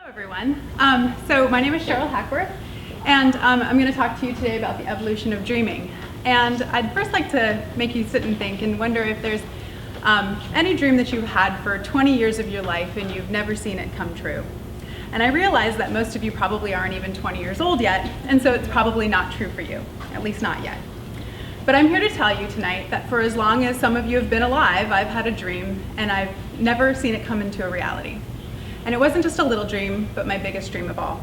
Everyone. So my name is Hackworth, and I'm going to talk to you today about the evolution of dreaming. And I'd first like to make you sit and think and wonder if there's any dream that you've had for 20 years of your life and you've never seen it come true. And I realize that most of you probably aren't even 20 years old yet, and so it's probably not true for you, at least not yet. But I'm here to tell you tonight that for as long as some of you have been alive, I've had a dream and I've never seen it come into a reality. And it wasn't just a little dream, but my biggest dream of all.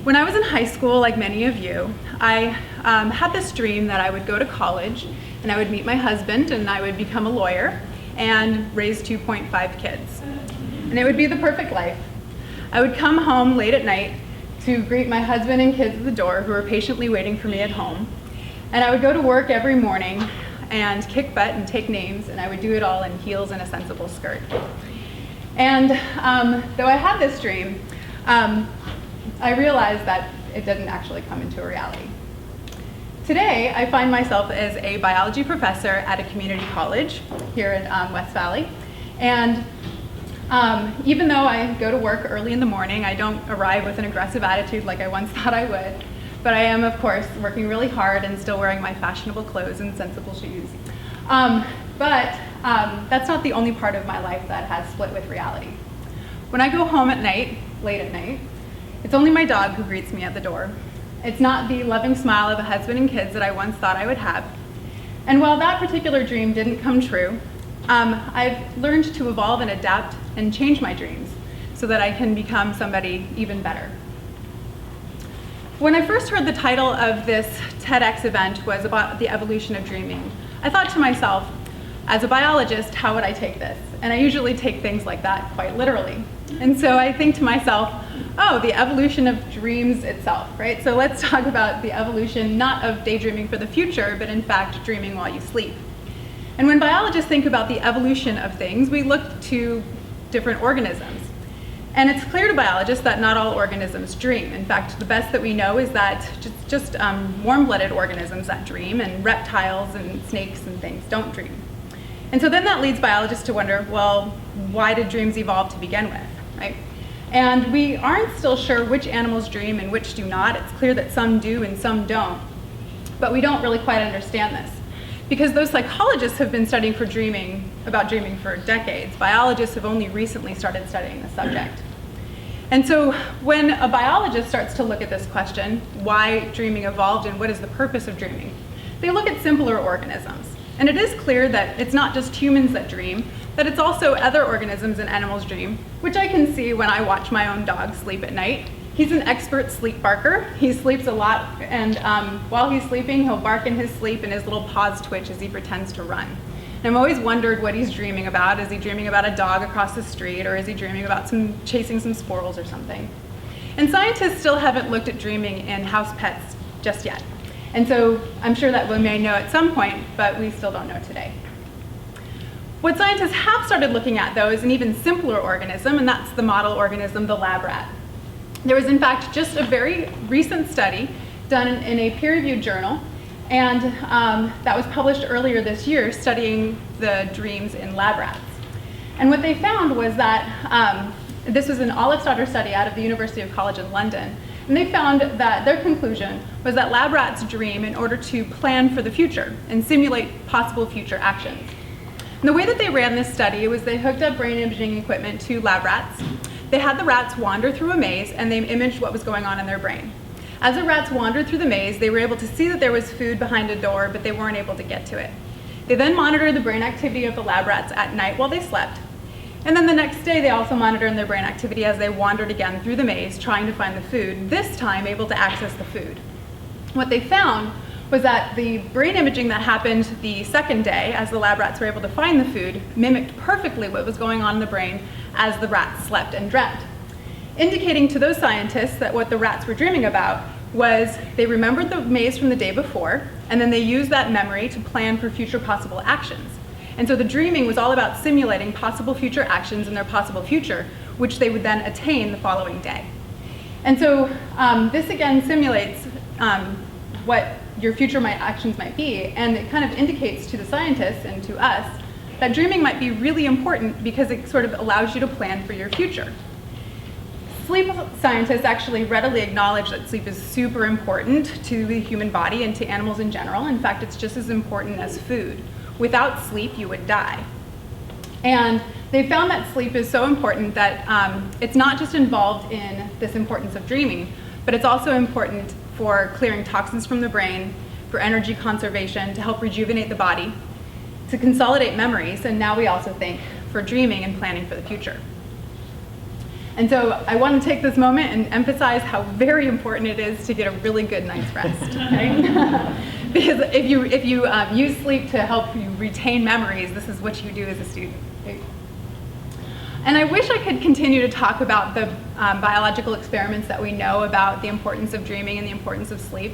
When I was in high school, like many of you, I had this dream that I would go to college and I would meet my husband and I would become a lawyer and raise 2.5 kids. And it would be the perfect life. I would come home late at night to greet my husband and kids at the door who were patiently waiting for me at home. And I would go to work every morning and kick butt and take names, and I would do it all in heels and a sensible skirt. And though I had this dream, I realized that it didn't actually come into a reality. Today, I find myself as a biology professor at a community college here in West Valley. And even though I go to work early in the morning, I don't arrive with an aggressive attitude like I once thought I would. But I am, of course, working really hard and still wearing my fashionable clothes and sensible shoes. But that's not the only part of my life that has split with reality. When I go home at night, late at night, it's only my dog who greets me at the door. It's not the loving smile of a husband and kids that I once thought I would have. And while that particular dream didn't come true, I've learned to evolve and adapt and change my dreams so that I can become somebody even better. When I first heard the title of this TEDx event was about the evolution of dreaming, I thought to myself, as a biologist, how would I take this? And I usually take things like that quite literally. And so I think to myself, oh, the evolution of dreams itself, right? So let's talk about the evolution, not of daydreaming for the future, but in fact, dreaming while you sleep. And when biologists think about the evolution of things, we look to different organisms. And it's clear to biologists that not all organisms dream. In fact, the best that we know is that just warm-blooded organisms that dream, and reptiles and snakes and things don't dream. And so then that leads biologists to wonder, well, why did dreams evolve to begin with, right? And we aren't still sure which animals dream and which do not. It's clear that some do and some don't. But we don't really quite understand this. Because those psychologists have been studying about dreaming for decades. Biologists have only recently started studying the subject. And so when a biologist starts to look at this question, why dreaming evolved and what is the purpose of dreaming, they look at simpler organisms. And it is clear that it's not just humans that dream, that it's also other organisms and animals dream, which I can see when I watch my own dog sleep at night. He's an expert sleep barker. He sleeps a lot, and while he's sleeping, he'll bark in his sleep and his little paws twitch as he pretends to run. And I've always wondered what he's dreaming about. Is he dreaming about a dog across the street, or is he dreaming about chasing some squirrels or something? And scientists still haven't looked at dreaming in house pets just yet. And so I'm sure that we may know at some point, but we still don't know today. What scientists have started looking at, though, is an even simpler organism, and that's the model organism, the lab rat. There was, in fact, just a very recent study done in a peer-reviewed journal, and that was published earlier this year, studying the dreams in lab rats. And what they found was that, this was an Olive-Stoddard study out of the University of College in London, and they found that their conclusion was that lab rats dream in order to plan for the future and simulate possible future actions. And the way that they ran this study was they hooked up brain imaging equipment to lab rats. They had the rats wander through a maze, and they imaged what was going on in their brain. As the rats wandered through the maze, they were able to see that there was food behind a door, but they weren't able to get to it. They then monitored the brain activity of the lab rats at night while they slept. And then the next day, they also monitored their brain activity as they wandered again through the maze, trying to find the food, this time able to access the food. What they found was that the brain imaging that happened the second day, as the lab rats were able to find the food, mimicked perfectly what was going on in the brain as the rats slept and dreamt, indicating to those scientists that what the rats were dreaming about was they remembered the maze from the day before, and then they used that memory to plan for future possible actions. And so the dreaming was all about simulating possible future actions in their possible future, which they would then attain the following day. And so this again simulates what your future actions might be, and it kind of indicates to the scientists and to us that dreaming might be really important because it sort of allows you to plan for your future. sleep scientists actually readily acknowledge that sleep is super important to the human body and to animals in general. In fact, it's just as important as food. Without sleep, you would die. And they found that sleep is so important that it's not just involved in this importance of dreaming, but it's also important for clearing toxins from the brain, for energy conservation, to help rejuvenate the body, to consolidate memories, and now we also think for dreaming and planning for the future. And so I want to take this moment and emphasize how very important it is to get a really good night's rest, right? Because if you use sleep to help you retain memories, this is what you do as a student. Right? And I wish I could continue to talk about the biological experiments that we know about the importance of dreaming and the importance of sleep.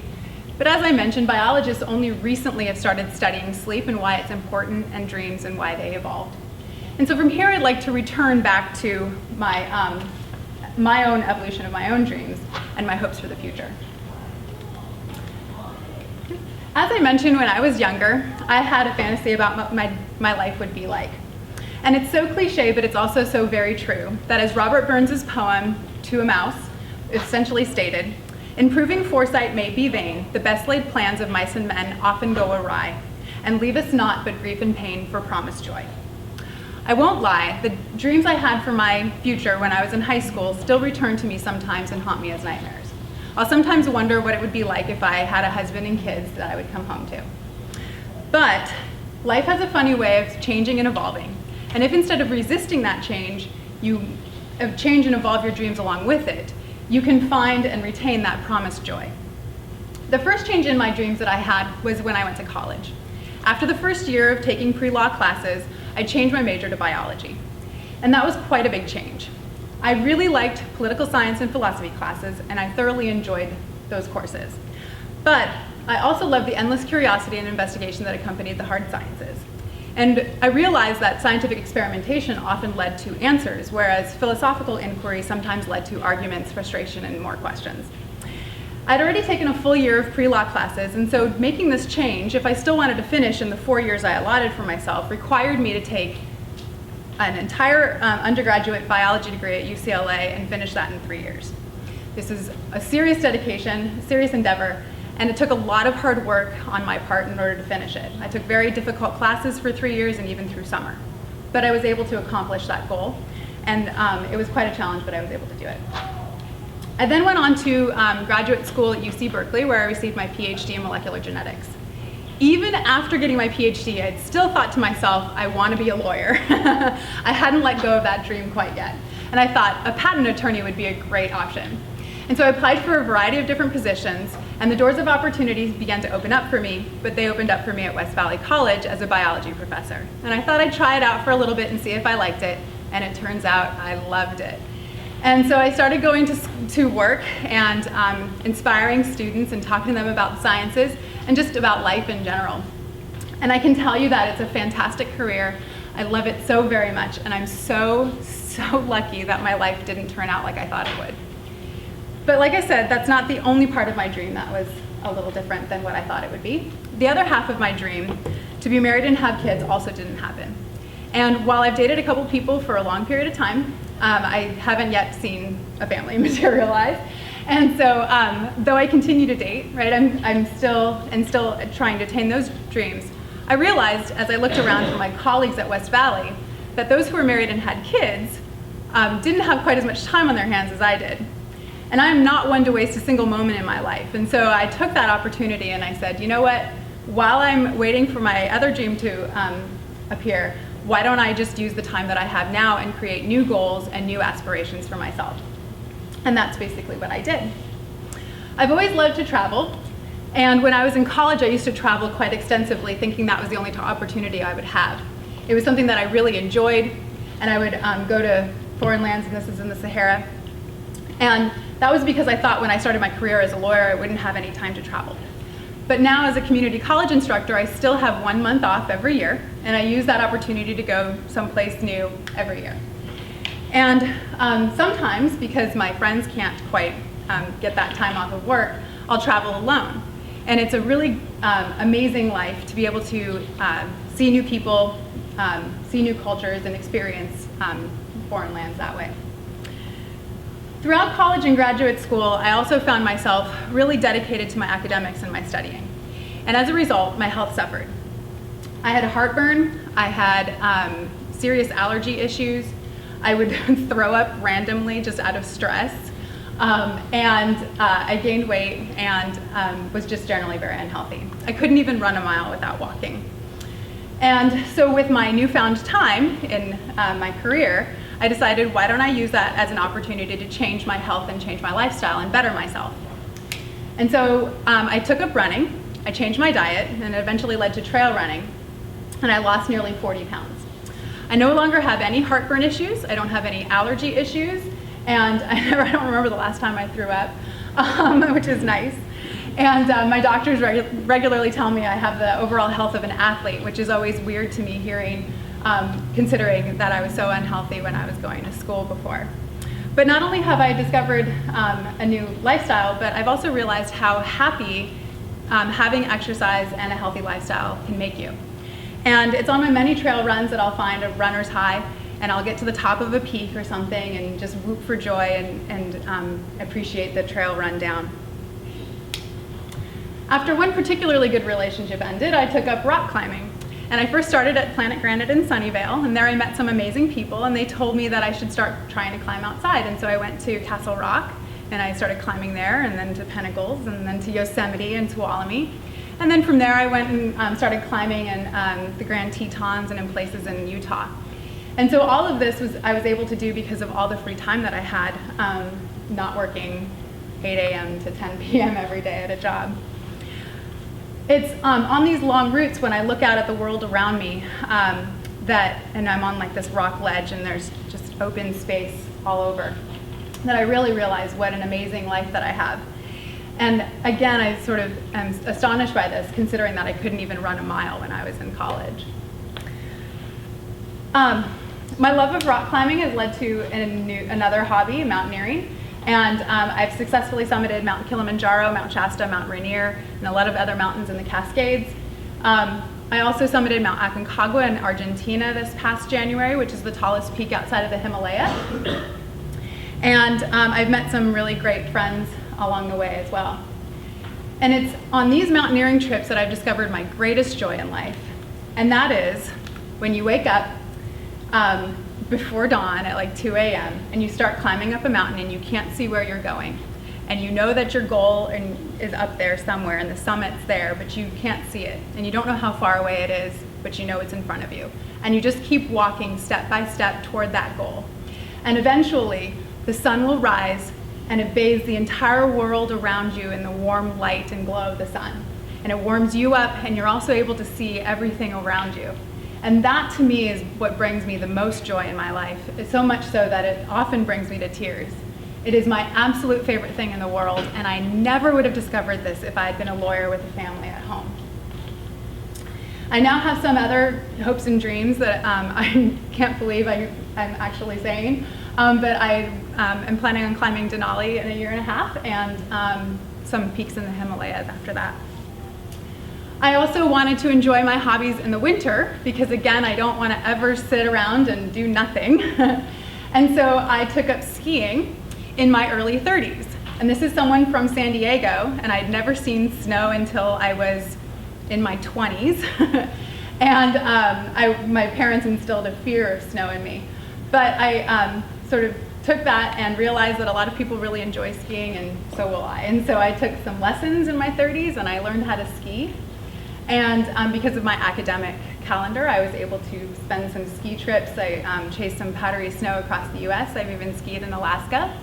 But as I mentioned, biologists only recently have started studying sleep and why it's important, and dreams and why they evolved. And so from here, I'd like to return back to my own evolution of my own dreams and my hopes for the future. As I mentioned, when I was younger, I had a fantasy about what my life would be like. And it's so cliche, but it's also so very true, that as Robert Burns's poem, To a Mouse, essentially stated, "Improving foresight may be vain, the best laid plans of mice and men often go awry, and leave us naught but grief and pain for promised joy." I won't lie, the dreams I had for my future when I was in high school still return to me sometimes and haunt me as nightmares. I'll sometimes wonder what it would be like if I had a husband and kids that I would come home to. But life has a funny way of changing and evolving, and if instead of resisting that change, you change and evolve your dreams along with it, you can find and retain that promised joy. The first change in my dreams that I had was when I went to college. After the first year of taking pre-law classes, I changed my major to biology. And that was quite a big change. I really liked political science and philosophy classes, and I thoroughly enjoyed those courses. But I also loved the endless curiosity and investigation that accompanied the hard sciences. And I realized that scientific experimentation often led to answers, whereas philosophical inquiry sometimes led to arguments, frustration, and more questions. I'd already taken a full year of pre-law classes, and so making this change, if I still wanted to finish in the 4 years I allotted for myself, required me to take an entire undergraduate biology degree at UCLA and finish that in 3 years. This is a serious dedication, a serious endeavor, and it took a lot of hard work on my part in order to finish it. I took very difficult classes for 3 years and even through summer. But I was able to accomplish that goal, and it was quite a challenge, but I was able to do it. I then went on to graduate school at UC Berkeley, where I received my PhD in molecular genetics. Even after getting my PhD, I'd still thought to myself, I want to be a lawyer. I hadn't let go of that dream quite yet. And I thought a patent attorney would be a great option. And so I applied for a variety of different positions, and the doors of opportunities began to open up for me, but they opened up for me at West Valley College as a biology professor. And I thought I'd try it out for a little bit and see if I liked it, and it turns out I loved it. And so I started going to work and inspiring students and talking to them about the sciences and just about life in general. And I can tell you that it's a fantastic career. I love it so very much, and I'm so lucky that my life didn't turn out like I thought it would. But like I said, that's not the only part of my dream that was a little different than what I thought it would be. The other half of my dream, to be married and have kids, also didn't happen. And while I've dated a couple people for a long period of time, I haven't yet seen a family materialize. And so, though I continue to date, right, I'm still trying to attain those dreams. I realized as I looked around at my colleagues at West Valley that those who were married and had kids didn't have quite as much time on their hands as I did. And I'm not one to waste a single moment in my life. And so I took that opportunity and I said, you know what, while I'm waiting for my other dream to appear, why don't I just use the time that I have now and create new goals and new aspirations for myself? And that's basically what I did. I've always loved to travel, and when I was in college I used to travel quite extensively, thinking that was the only opportunity I would have. It was something that I really enjoyed, and I would go to foreign lands, and this is in the Sahara. And that was because I thought when I started my career as a lawyer I wouldn't have any time to travel. But now as a community college instructor, I still have 1 month off every year, and I use that opportunity to go someplace new every year. And sometimes, because my friends can't quite get that time off of work, I'll travel alone. And it's a really amazing life to be able to see new people, see new cultures, and experience foreign lands that way. Throughout college and graduate school, I also found myself really dedicated to my academics and my studying. And as a result, my health suffered. I had heartburn, I had serious allergy issues, I would throw up randomly just out of stress, and I gained weight and was just generally very unhealthy. I couldn't even run a mile without walking. And so with my newfound time in my career, I decided, why don't I use that as an opportunity to change my health and change my lifestyle and better myself. And so I took up running, I changed my diet, and it eventually led to trail running, and I lost nearly 40 pounds. I no longer have any heartburn issues, I don't have any allergy issues, and I don't remember the last time I threw up, which is nice. And my doctors regularly tell me I have the overall health of an athlete, which is always weird to me hearing, considering that I was so unhealthy when I was going to school before. But not only have I discovered a new lifestyle, but I've also realized how happy having exercise and a healthy lifestyle can make you. And it's on my many trail runs that I'll find a runner's high, and I'll get to the top of a peak or something and just whoop for joy and appreciate the trail run down. After one particularly good relationship ended, I took up rock climbing. And I first started at Planet Granite in Sunnyvale, and there I met some amazing people, and they told me that I should start trying to climb outside. And so I went to Castle Rock, and I started climbing there, and then to Pinnacles, and then to Yosemite and Tuolumne. And then from there I went and started climbing in the Grand Tetons and in places in Utah. And so all of this I was able to do because of all the free time that I had, not working 8 a.m. to 10 p.m. every day at a job. It's on these long routes when I look out at the world around me and I'm on like this rock ledge and there's just open space all over, that I really realize what an amazing life that I have. And again, I sort of am astonished by this, considering that I couldn't even run a mile when I was in college. My love of rock climbing has led to another hobby, mountaineering. And I've successfully summited Mount Kilimanjaro, Mount Shasta, Mount Rainier, and a lot of other mountains in the Cascades. I also summited Mount Aconcagua in Argentina this past January, which is the tallest peak outside of the Himalaya. And I've met some really great friends along the way as well. And it's on these mountaineering trips that I've discovered my greatest joy in life. And that is when you wake up before dawn at like 2 a.m. and you start climbing up a mountain and you can't see where you're going. And you know that your goal is up there somewhere and the summit's there, but you can't see it. And you don't know how far away it is, but you know it's in front of you. And you just keep walking step by step toward that goal. And eventually, the sun will rise and it bathes the entire world around you in the warm light and glow of the sun. And it warms you up, and you're also able to see everything around you. And that, to me, is what brings me the most joy in my life. It's so much so that it often brings me to tears. It is my absolute favorite thing in the world, and I never would have discovered this if I had been a lawyer with a family at home. I now have some other hopes and dreams that I can't believe I'm actually saying, but I am planning on climbing Denali in a year and a half, and some peaks in the Himalayas after that. I also wanted to enjoy my hobbies in the winter because, again, I don't want to ever sit around and do nothing. And so I took up skiing in my early 30s. And this is someone from San Diego, and I'd never seen snow until I was in my 20s. And my parents instilled a fear of snow in me. But I sort of took that and realized that a lot of people really enjoy skiing, and so will I. And so I took some lessons in my 30s, and I learned how to ski. And because of my academic calendar, I was able to spend some ski trips. I chased some powdery snow across the US. I've even skied in Alaska.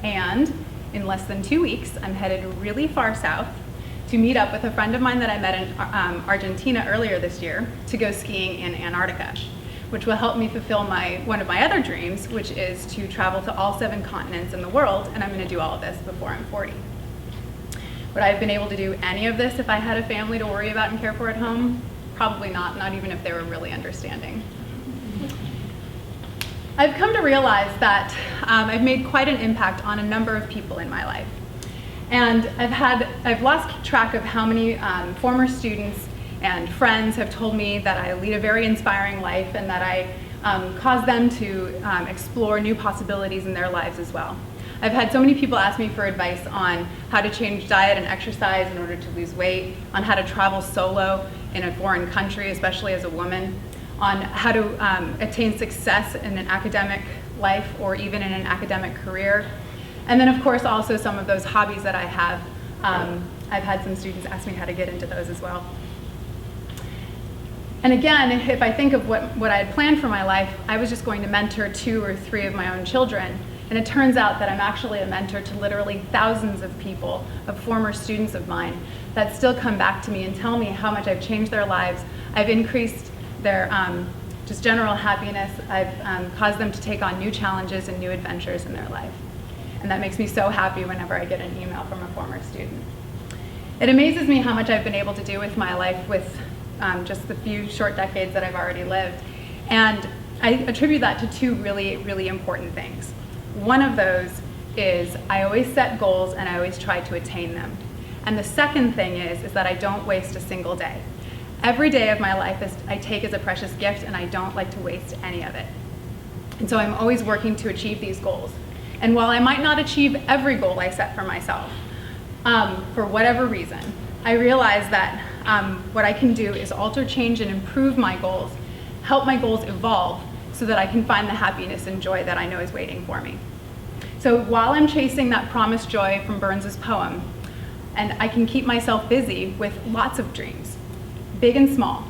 And in less than 2 weeks, I'm headed really far south to meet up with a friend of mine that I met in Argentina earlier this year to go skiing in Antarctica, which will help me fulfill one of my other dreams, which is to travel to all 7 continents in the world, and I'm going to do all of this before I'm 40. Would I have been able to do any of this if I had a family to worry about and care for at home? Probably not even if they were really understanding. I've come to realize that I've made quite an impact on a number of people in my life. And I've lost track of how many former students and friends have told me that I lead a very inspiring life and that I cause them to explore new possibilities in their lives as well. I've had so many people ask me for advice on how to change diet and exercise in order to lose weight, on how to travel solo in a foreign country, especially as a woman, on how to attain success in an academic life or even in an academic career. And then of course also some of those hobbies that I have. I've had some students ask me how to get into those as well. And again, if I think of what I had planned for my life, I was just going to mentor 2 or 3 of my own children. And it turns out that I'm actually a mentor to literally thousands of people, of former students of mine, that still come back to me and tell me how much I've changed their lives. I've increased their just general happiness. I've caused them to take on new challenges and new adventures in their life. And that makes me so happy whenever I get an email from a former student. It amazes me how much I've been able to do with my life with just the few short decades that I've already lived. And I attribute that to 2 really, really important things. One of those is I always set goals and I always try to attain them. And the second thing is that I don't waste a single day. Every day of my life I take as a precious gift and I don't like to waste any of it. And so I'm always working to achieve these goals. And while I might not achieve every goal I set for myself, for whatever reason, I realize that what I can do is alter, change, and improve my goals, help my goals evolve so that I can find the happiness and joy that I know is waiting for me. So while I'm chasing that promised joy from Burns's poem, and I can keep myself busy with lots of dreams, big and small,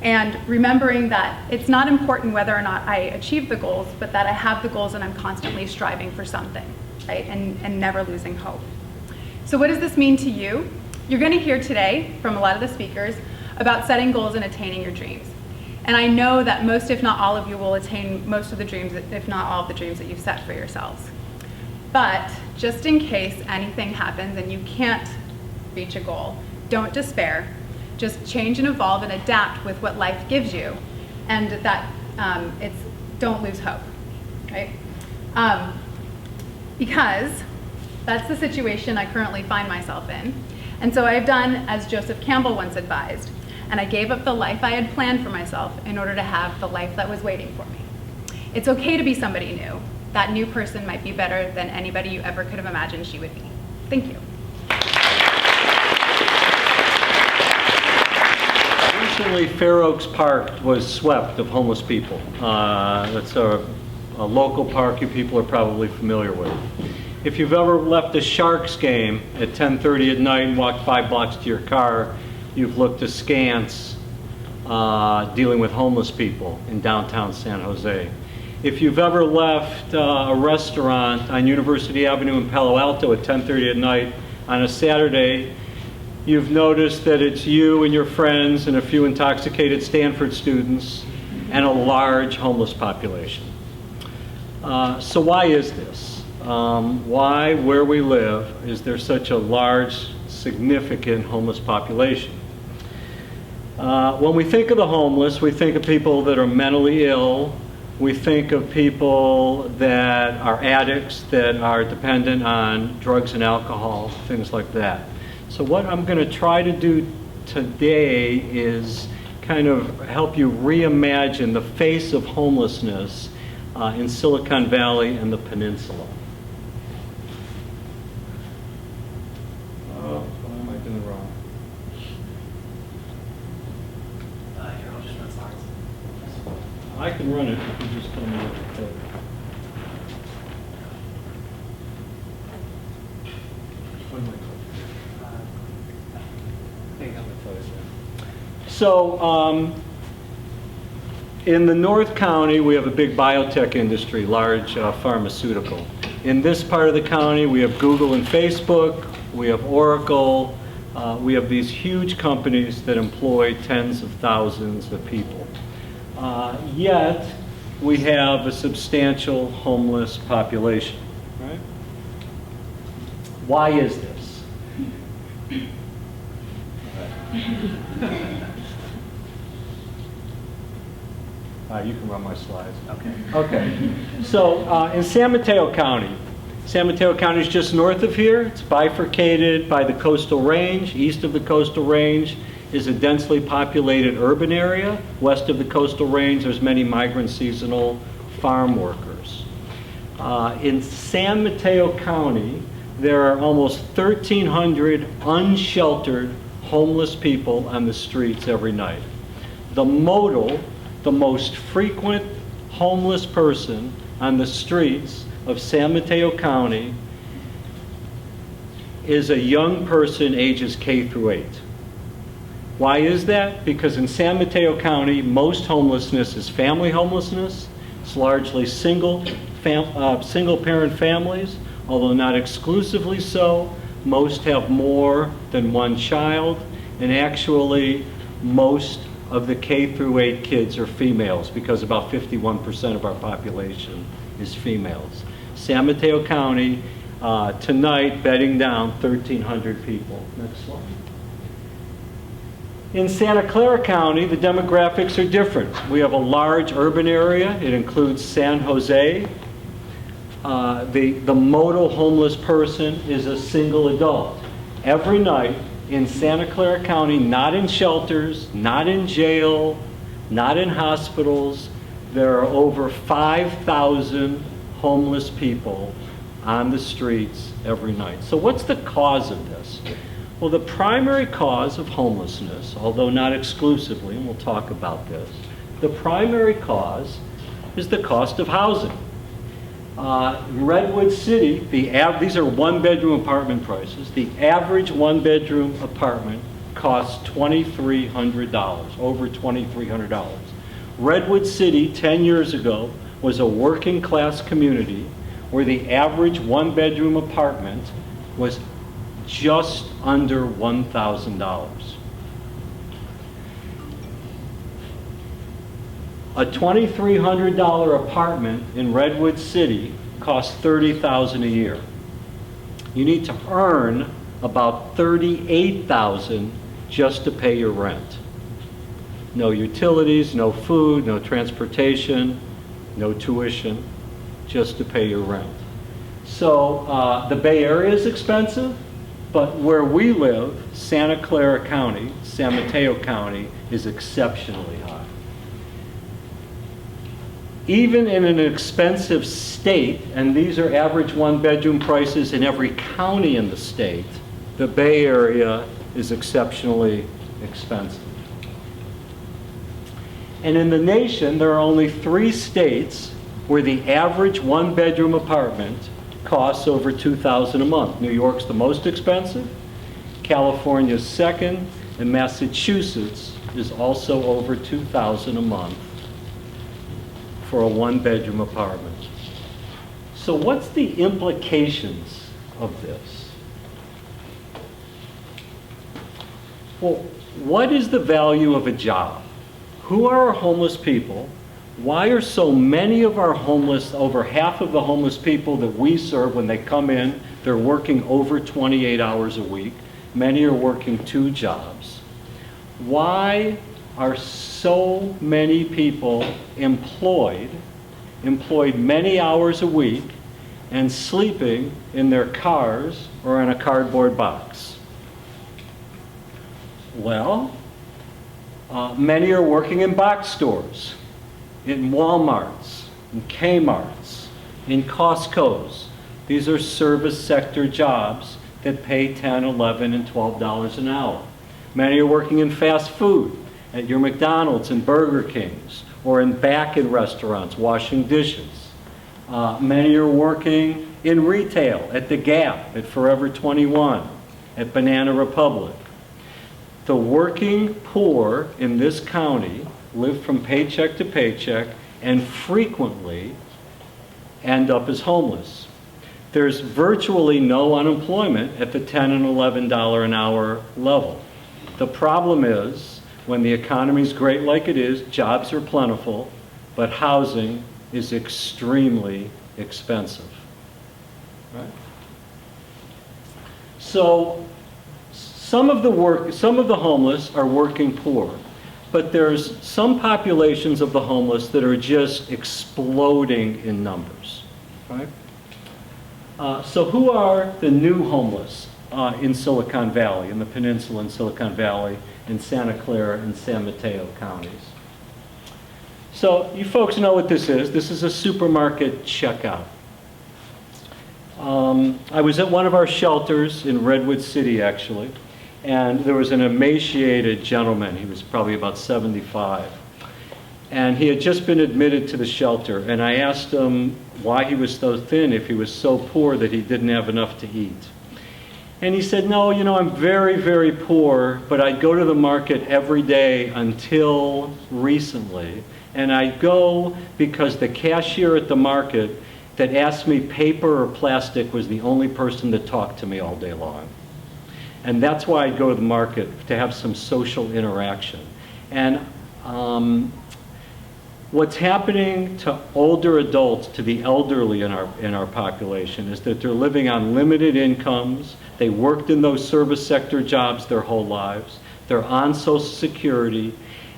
and remembering that it's not important whether or not I achieve the goals, but that I have the goals and I'm constantly striving for something, right? And never losing hope. So what does this mean to you? You're going to hear today from a lot of the speakers about setting goals and attaining your dreams. And I know that most, if not all of you, will attain most of the dreams, if not all of the dreams that you've set for yourselves. But just in case anything happens and you can't reach a goal, don't despair. Just change and evolve and adapt with what life gives you. And that don't lose hope, right? Because that's the situation I currently find myself in. And so I've done as Joseph Campbell once advised, and I gave up the life I had planned for myself in order to have the life that was waiting for me. It's okay to be somebody new. That new person might be better than anybody you ever could have imagined she would be. Thank you. Recently, Fair Oaks Park was swept of homeless people. That's a local park you people are probably familiar with. If you've ever left a Sharks game at 10:30 at night and walked 5 blocks to your car, you've looked askance dealing with homeless people in downtown San Jose. If you've ever left a restaurant on University Avenue in Palo Alto at 10:30 at night on a Saturday, you've noticed that it's you and your friends and a few intoxicated Stanford students and a large homeless population. So why is this? Why, where we live, is there such a large, significant homeless population? When we think of the homeless, we think of people that are mentally ill. We think of people that are addicts, that are dependent on drugs and alcohol, things like that. So what I'm going to try to do today is kind of help you reimagine the face of homelessness in Silicon Valley and the peninsula. What am I doing wrong? Here, I'll just run slides. I can run it if you just tell me what to do. So, in the North County, we have a big biotech industry, large pharmaceutical. In this part of the county, we have Google and Facebook, we have Oracle, we have these huge companies that employ tens of thousands of people. Yet, we have a substantial homeless population. Right? Why is this? You can run my slides. Okay. So in San Mateo County is just north of here. It's bifurcated by the coastal range. East of the coastal range is a densely populated urban area. West of the coastal range, there's many migrant seasonal farm workers. In San Mateo County, there are almost 1,300 unsheltered homeless people on the streets every night. The modal, the most frequent homeless person on the streets of San Mateo County is a young person ages K through 8. Why is that? Because in San Mateo County, most homelessness is family homelessness. It's largely single parent families, although not exclusively so. Most have more than one child, and actually most of the K through 8 kids are females, because about 51% of our population is females. San Mateo County, tonight, bedding down 1,300 people. Next slide. In Santa Clara County, the demographics are different. We have a large urban area. It includes San Jose. The modal homeless person is a single adult. Every night in Santa Clara County, not in shelters, not in jail, not in hospitals, there are over 5,000 homeless people on the streets every night. So what's the cause of this? Well, the primary cause of homelessness, although not exclusively, and we'll talk about this, the primary cause is the cost of housing. Redwood City, these are one-bedroom apartment prices. The average one-bedroom apartment costs $2,300, over $2,300. Redwood City 10 years ago was a working-class community where the average one-bedroom apartment was just under $1,000. A $2,300 apartment in Redwood City costs $30,000 a year. You need to earn about $38,000 just to pay your rent. No utilities, no food, no transportation, no tuition, just to pay your rent. So the Bay Area is expensive, but where we live, Santa Clara County, San Mateo County, is exceptionally high. Even in an expensive state, and these are average one-bedroom prices in every county in the state, the Bay Area is exceptionally expensive. And in the nation, there are only 3 states where the average one-bedroom apartment costs over $2,000 a month. New York's the most expensive, California's second, and Massachusetts is also over $2,000 a month for a one-bedroom apartment. So what's the implications of this? Well, what is the value of a job? Who are our homeless people? Why are so many of our homeless, over half of the homeless people that we serve when they come in, they're working over 28 hours a week. Many are working 2 jobs. Why are so many people employed many hours a week and sleeping in their cars or in a cardboard box? Well, many are working in box stores, in Walmarts, in Kmart's, in Costco's. These are service sector jobs that pay $10, $11, and $12 an hour. Many are working in fast food at your McDonald's and Burger King's, or back in restaurants, washing dishes. Many are working in retail at The Gap, at Forever 21, at Banana Republic. The working poor in this county live from paycheck to paycheck and frequently end up as homeless. There's virtually no unemployment at the $10 and $11 an hour level. The problem is, when the economy's great like it is, jobs are plentiful, but housing is extremely expensive. Right? So some of the homeless are working poor, but there's some populations of the homeless that are just exploding in numbers. Right? So who are the new homeless in Silicon Valley, in the peninsula in Silicon Valley, in Santa Clara and San Mateo counties? So you folks know what this is. This is a supermarket checkout. I was at one of our shelters in Redwood City, actually, and there was an emaciated gentleman. He was probably about 75. And he had just been admitted to the shelter, and I asked him why he was so thin if he was so poor that he didn't have enough to eat. And he said, no, you know, I'm very, very poor, but I'd go to the market every day until recently. And I'd go because the cashier at the market that asked me paper or plastic was the only person that talked to me all day long. And that's why I'd go to the market, to have some social interaction. And what's happening to older adults, to the elderly in our population, is that they're living on limited incomes. They worked in those service sector jobs their whole lives. They're on Social Security.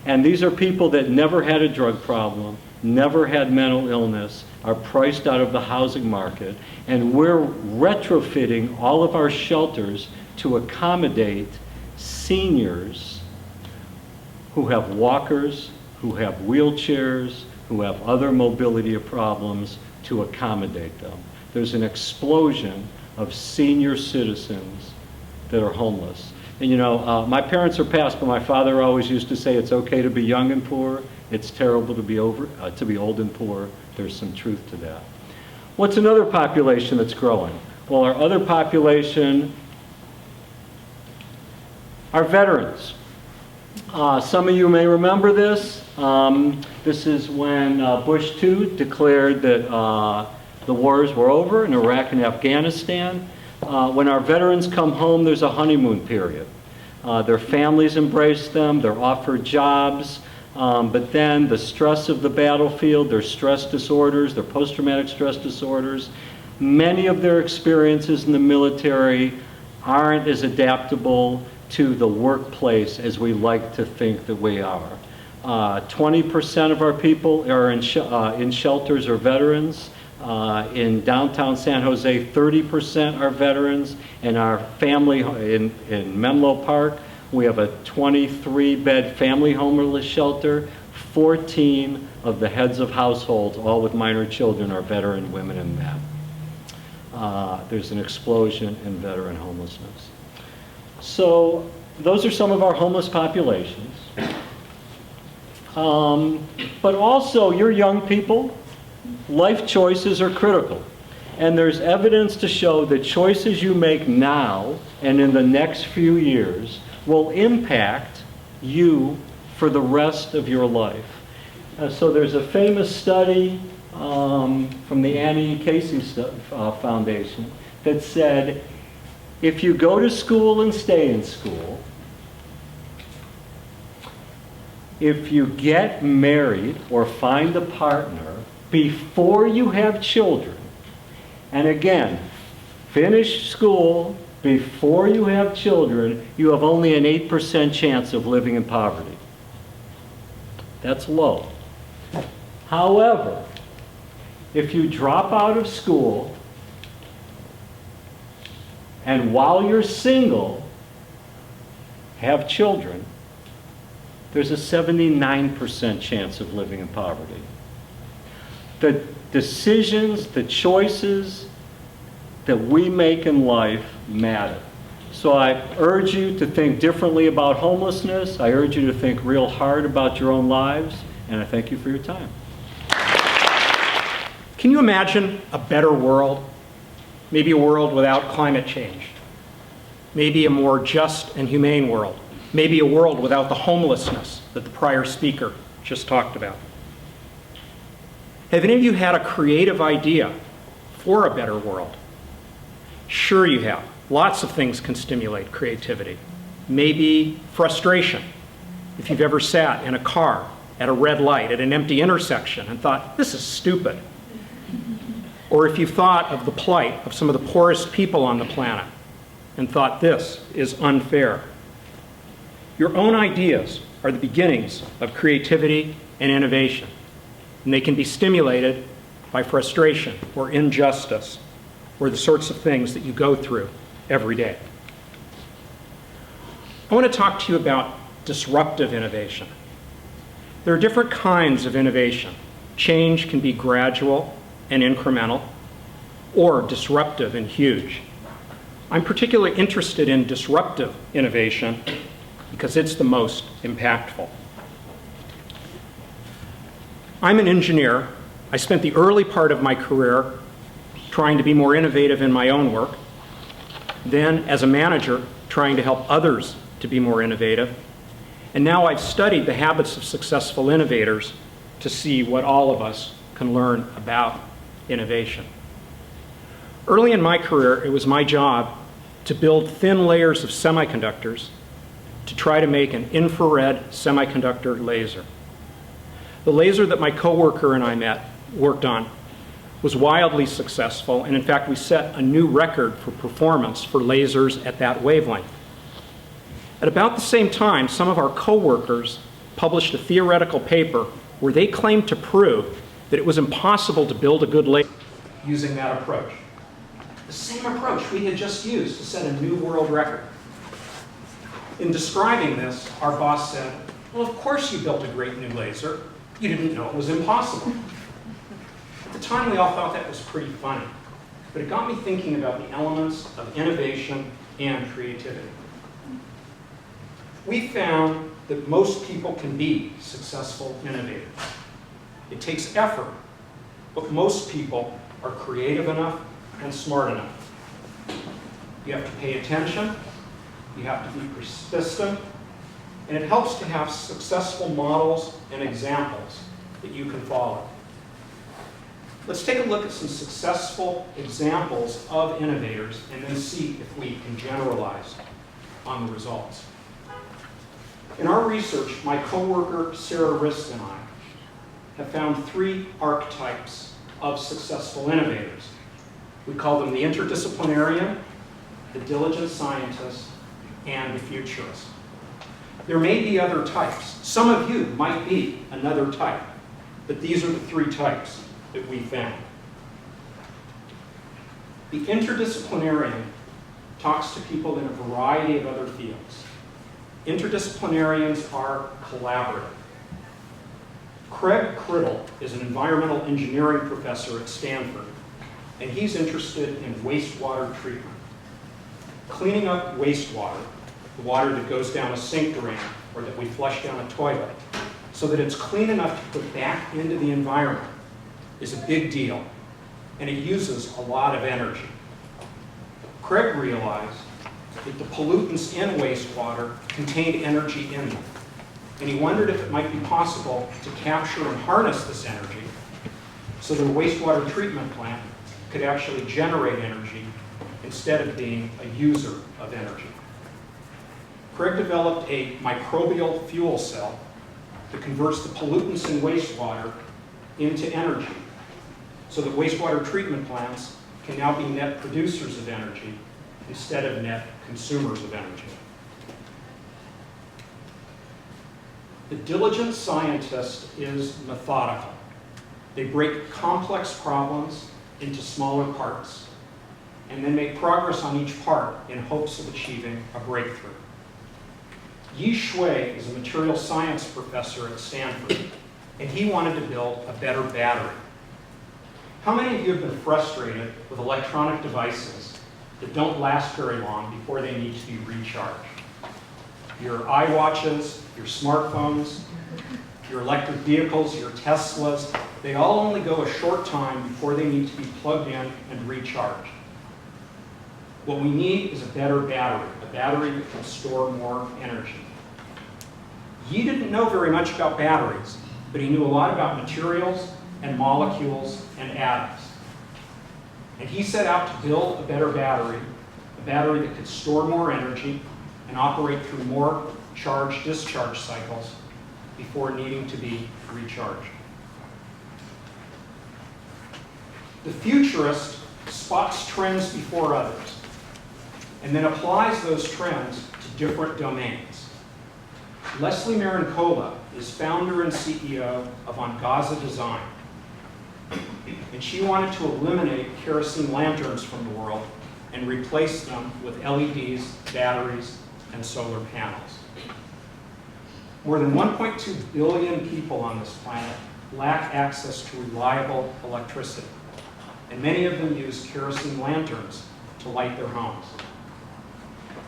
And these are people that never had a drug problem, never had mental illness, are priced out of the housing market. And we're retrofitting all of our shelters to accommodate seniors who have walkers, who have wheelchairs, who have other mobility problems, to accommodate them. There's an explosion of senior citizens that are homeless. And you know, my parents are passed, but my father always used to say it's okay to be young and poor. It's terrible to be old and poor. There's some truth to that. What's another population that's growing? Well, our other population are veterans. Some of you may remember this. This is when Bush II declared that the wars were over in Iraq and Afghanistan. When our veterans come home, there's a honeymoon period. Their families embrace them, they're offered jobs, but then the stress of the battlefield, their stress disorders, their post-traumatic stress disorders, many of their experiences in the military aren't as adaptable to the workplace as we like to think that we are. 20% of our people are in shelters or veterans. In downtown San Jose, 30% are veterans. In our family, in Menlo Park, we have a 23-bed family homeless shelter. 14 of the heads of households, all with minor children, are veteran women and men. There's an explosion in veteran homelessness. So those are some of our homeless populations. But also, your young people, life choices are critical. And there's evidence to show that choices you make now and in the next few years will impact you for the rest of your life. So there's a famous study from the Annie Casey Foundation that said, if you go to school and stay in school, if you get married or find a partner before you have children, and again, finish school before you have children, you have only an 8% chance of living in poverty. That's low. However, if you drop out of school and while you're single have children, there's a 79% chance of living in poverty. The decisions, the choices that we make in life matter. So I urge you to think differently about homelessness. I urge you to think real hard about your own lives, and I thank you for your time. Can you imagine a better world? Maybe a world without climate change. Maybe a more just and humane world. Maybe a world without the homelessness that the prior speaker just talked about. Have any of you had a creative idea for a better world? Sure you have. Lots of things can stimulate creativity. Maybe frustration. If you've ever sat in a car at a red light at an empty intersection and thought, this is stupid. Or if you've thought of the plight of some of the poorest people on the planet and thought, this is unfair. Your own ideas are the beginnings of creativity and innovation, and they can be stimulated by frustration or injustice or the sorts of things that you go through every day. I want to talk to you about disruptive innovation. There are different kinds of innovation. Change can be gradual and incremental, or disruptive and huge. I'm particularly interested in disruptive innovation because it's the most impactful. I'm an engineer. I spent the early part of my career trying to be more innovative in my own work, then as a manager trying to help others to be more innovative, and now I've studied the habits of successful innovators to see what all of us can learn about innovation. Early in my career, it was my job to build thin layers of semiconductors to try to make an infrared semiconductor laser. The laser that my coworker and I worked on was wildly successful, and in fact, we set a new record for performance for lasers at that wavelength. At about the same time, some of our coworkers published a theoretical paper where they claimed to prove that it was impossible to build a good laser using that approach. The same approach we had just used to set a new world record. In describing this, our boss said, "Well, of course you built a great new laser. You didn't know it was impossible." At the time, we all thought that was pretty funny, but it got me thinking about the elements of innovation and creativity. We found that most people can be successful innovators. It takes effort, but most people are creative enough and smart enough. You have to pay attention, you have to be persistent, and it helps to have successful models and examples that you can follow. Let's take a look at some successful examples of innovators and then see if we can generalize on the results. In our research, my coworker Sarah Rist and I have found 3 archetypes of successful innovators. We call them the interdisciplinarian, the diligent scientist, and the futurist. There may be other types. Some of you might be another type, but these are the 3 types that we found. The interdisciplinarian talks to people in a variety of other fields. Interdisciplinarians are collaborative. Craig Criddle is an environmental engineering professor at Stanford, and he's interested in wastewater treatment. Cleaning up wastewater, the water that goes down a sink drain or that we flush down a toilet, so that it's clean enough to put back into the environment is a big deal, and it uses a lot of energy. Craig realized that the pollutants in wastewater contained energy in them, and he wondered if it might be possible to capture and harness this energy so that a wastewater treatment plant could actually generate energy instead of being a user of energy. Craig developed a microbial fuel cell that converts the pollutants in wastewater into energy so that wastewater treatment plants can now be net producers of energy instead of net consumers of energy. The diligent scientist is methodical. They break complex problems into smaller parts and then make progress on each part in hopes of achieving a breakthrough. Yi Shui is a material science professor at Stanford, and he wanted to build a better battery. How many of you have been frustrated with electronic devices that don't last very long before they need to be recharged? Your iWatches, your smartphones, your electric vehicles, your Teslas, they all only go a short time before they need to be plugged in and recharged. What we need is a better battery, a battery that can store more energy. Yi didn't know very much about batteries, but he knew a lot about materials and molecules and atoms. And he set out to build a better battery, a battery that could store more energy and operate through more charge-discharge cycles before needing to be recharged. The futurist spots trends before others and then applies those trends to different domains. Leslie Marincola is founder and CEO of Angaza Design, and she wanted to eliminate kerosene lanterns from the world and replace them with LEDs, batteries, and solar panels. More than 1.2 billion people on this planet lack access to reliable electricity. and many of them use kerosene lanterns to light their homes.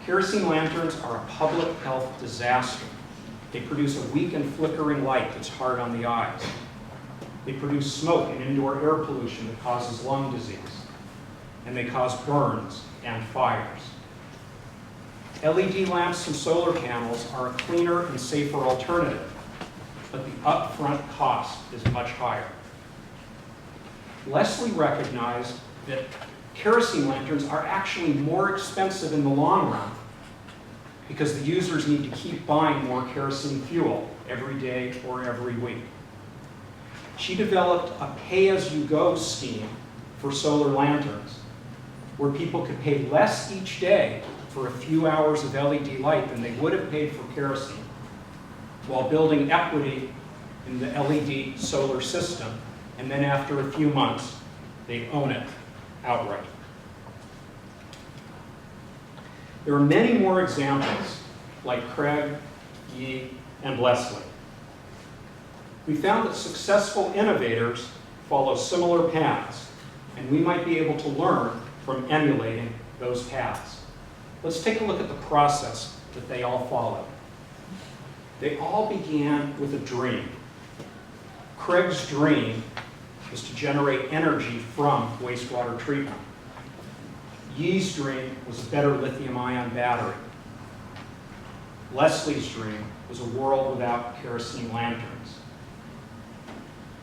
Kerosene lanterns are a public health disaster. They produce a weak and flickering light that's hard on the eyes. They produce smoke and indoor air pollution that causes lung disease. And they cause burns and fires. LED lamps and solar panels are a cleaner and safer alternative, but the upfront cost is much higher. Leslie recognized that kerosene lanterns are actually more expensive in the long run because the users need to keep buying more kerosene fuel every day or every week. She developed a pay-as-you-go scheme for solar lanterns where people could pay less each day for a few hours of LED light than they would have paid for kerosene, while building equity in the LED solar system, and then after a few months, they own it outright. There are many more examples like Craig, Yi, and Leslie. We found that successful innovators follow similar paths, and we might be able to learn from emulating those paths. Let's take a look at the process that they all followed. They all began with a dream. Craig's dream was to generate energy from wastewater treatment. Yi's dream was a better lithium-ion battery. Leslie's dream was a world without kerosene lanterns.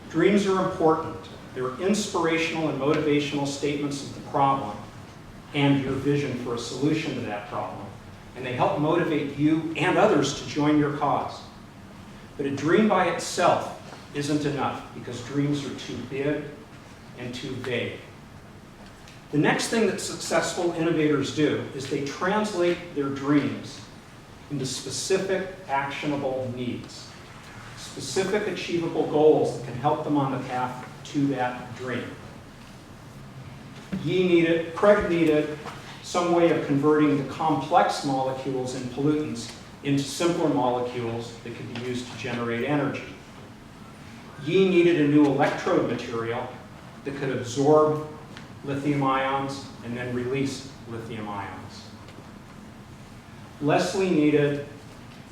Dreams are important. They're inspirational and motivational statements of the problem and your vision for a solution to that problem. And they help motivate you and others to join your cause. But a dream by itself isn't enough because dreams are too big and too vague. The next thing that successful innovators do is they translate their dreams into specific actionable needs, specific achievable goals that can help them on the path to that dream. Craig needed some way of converting the complex molecules and pollutants into simpler molecules that could be used to generate energy. Yi needed a new electrode material that could absorb lithium ions and then release lithium ions. Leslie needed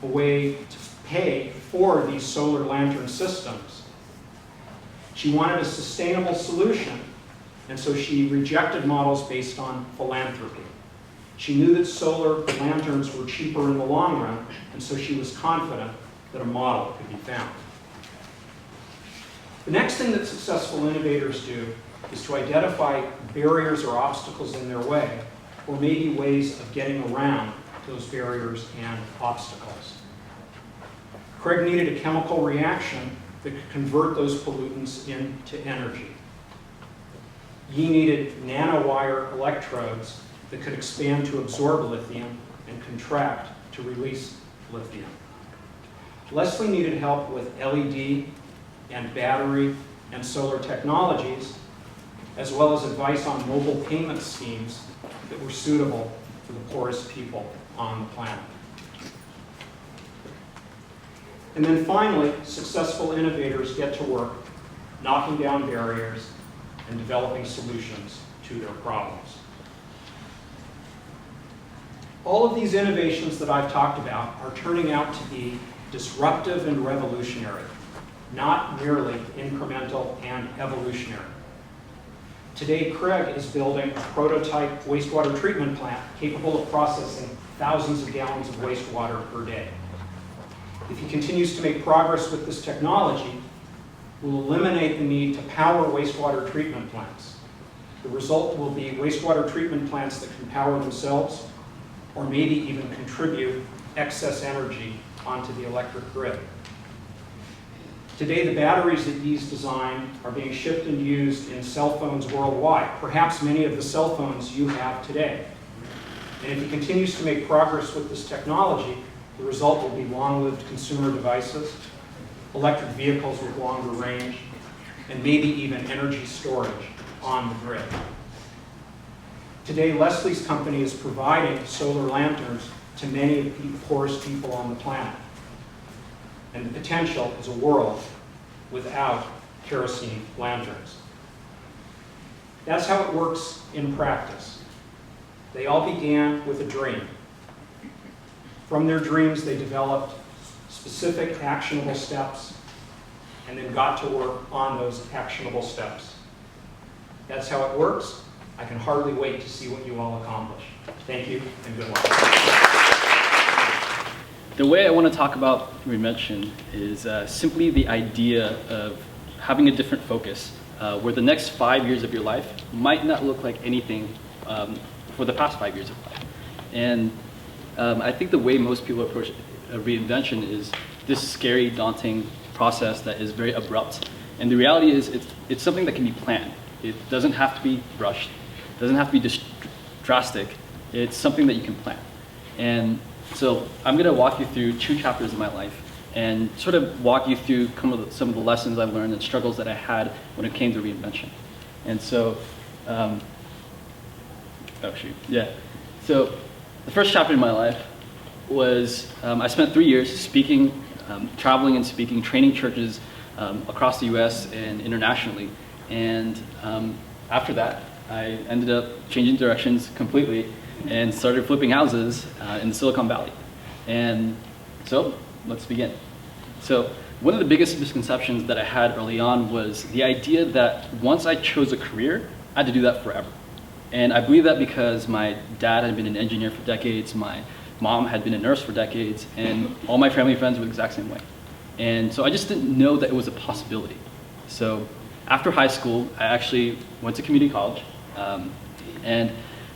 a way to pay for these solar lantern systems. She wanted a sustainable solution, and so she rejected models based on philanthropy. She knew that solar lanterns were cheaper in the long run, and so she was confident that a model could be found. The next thing that successful innovators do is to identify barriers or obstacles in their way, or maybe ways of getting around those barriers and obstacles. Craig needed a chemical reaction that could convert those pollutants into energy. Yi needed nanowire electrodes that could expand to absorb lithium and contract to release lithium. Leslie needed help with LED and battery and solar technologies, as well as advice on mobile payment schemes that were suitable for the poorest people on the planet. And then finally, successful innovators get to work knocking down barriers and developing solutions to their problems. All of these innovations that I've talked about are turning out to be disruptive and revolutionary, not merely incremental and evolutionary. Today, Craig is building a prototype wastewater treatment plant capable of processing thousands of gallons of wastewater per day. If he continues to make progress with this technology, we'll eliminate the need to power wastewater treatment plants. The result will be wastewater treatment plants that can power themselves, or maybe even contribute excess energy onto the electric grid. Today, the batteries that Yi's designed are being shipped and used in cell phones worldwide, perhaps many of the cell phones you have today. And if he continues to make progress with this technology, the result will be long-lived consumer devices, electric vehicles with longer range, and maybe even energy storage on the grid. Today, Leslie's company is providing solar lanterns to many of the poorest people on the planet. And the potential is a world without kerosene lanterns. That's how it works in practice. They all began with a dream. From their dreams, they developed specific actionable steps and then got to work on those actionable steps. That's how it works. I can hardly wait to see what you all accomplish. Thank you and good luck. The way I want to talk about Reinvention is simply the idea of having a different focus, where the next 5 years of your life might not look like anything for the past 5 years of life. And I think the way most people approach a reinvention is this scary, daunting process that is very abrupt. And the reality is it's something that can be planned. It doesn't have to be rushed. It doesn't have to be just drastic. It's something that you can plan. And so I'm going to walk you through 2 chapters of my life and sort of walk you through some of the lessons I've learned and struggles that I had when it came to reinvention. And so, So the first chapter in my life was I spent 3 years speaking, traveling and speaking, training churches across the US and internationally. And after that, I ended up changing directions completely and started flipping houses in the Silicon Valley. And so let's begin. So one of the biggest misconceptions that I had early on was the idea that once I chose a career, I had to do that forever. And I believe that because my dad had been an engineer for decades, my mom had been a nurse for decades, and all my family friends were the exact same way. And so I just didn't know that it was a possibility. So after high school, I actually went to community college. And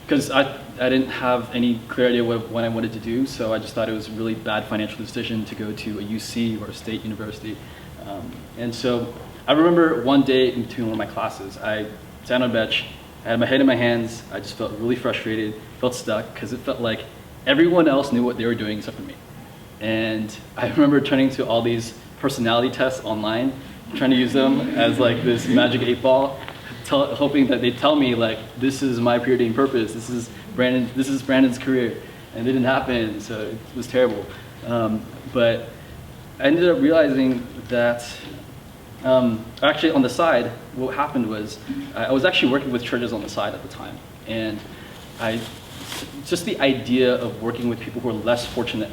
because I didn't have any clear idea what I wanted to do, so I just thought it was a really bad financial decision to go to a UC or a state university. And so I remember one day in between one of my classes, I sat on a bench, I had my head in my hands, I just felt really frustrated, felt stuck, because it felt like everyone else knew what they were doing except for me. And I remember turning to all these personality tests online, trying to use them as like this magic 8-ball, hoping that they'd tell me like, this is my preordained purpose, this is Brandon's career, and it didn't happen, so it was terrible. But I ended up realizing that actually on the side, what happened was I was actually working with churches on the side at the time, and just the idea of working with people who are less fortunate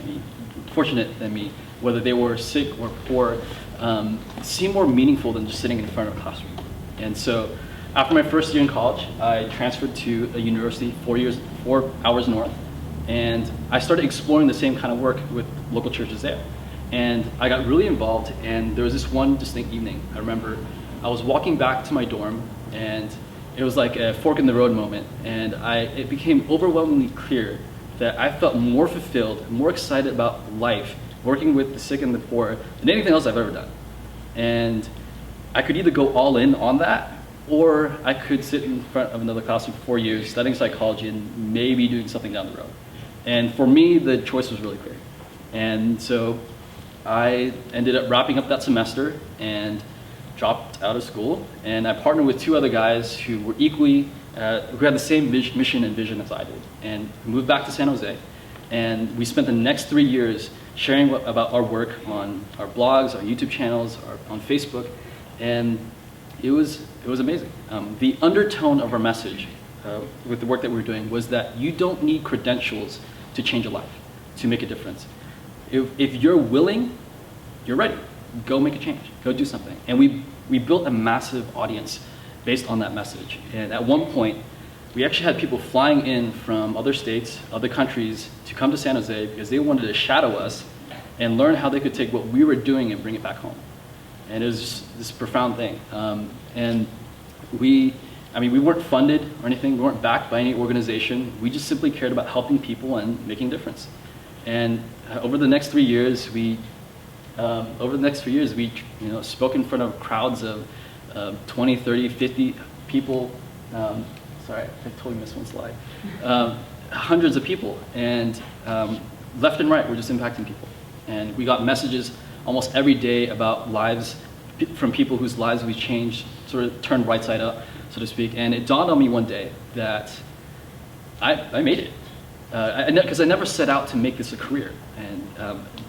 than me, whether they were sick or poor, seemed more meaningful than just sitting in front of a classroom. And so after my first year in college, I transferred to a university 4 hours north, and I started exploring the same kind of work with local churches there. And I got really involved, and there was this one distinct evening. I remember I was walking back to my dorm, and it was like a fork in the road moment, and it became overwhelmingly clear that I felt more fulfilled, more excited about life, working with the sick and the poor than anything else I've ever done. And I could either go all in on that, or I could sit in front of another classroom for 4 years studying psychology and maybe doing something down the road. And for me, the choice was really clear. And so I ended up wrapping up that semester and dropped out of school, and I partnered with 2 other guys who were who had the same mission and vision as I did, and moved back to San Jose. And we spent the next 3 years sharing about our work on our blogs, our YouTube channels, on Facebook, and it was amazing. The undertone of our message with the work that we were doing was that you don't need credentials to change a life, to make a difference. If you're willing, you're ready. Go make a change. Go do something. And we built a massive audience based on that message. And at one point, we actually had people flying in from other states, other countries, to come to San Jose because they wanted to shadow us and learn how they could take what we were doing and bring it back home. And it was just this profound thing. And we weren't funded or anything. We weren't backed by any organization. We just simply cared about helping people and making a difference. And over the next 3 years, we spoke in front of crowds of 20, 30, 50 people. Sorry, I totally missed one slide. Hundreds of people, and left and right, we're just impacting people. And we got messages almost every day about lives from people whose lives we changed, sort of turned right side up, so to speak. And it dawned on me one day that I made it. Because I never set out to make this a career.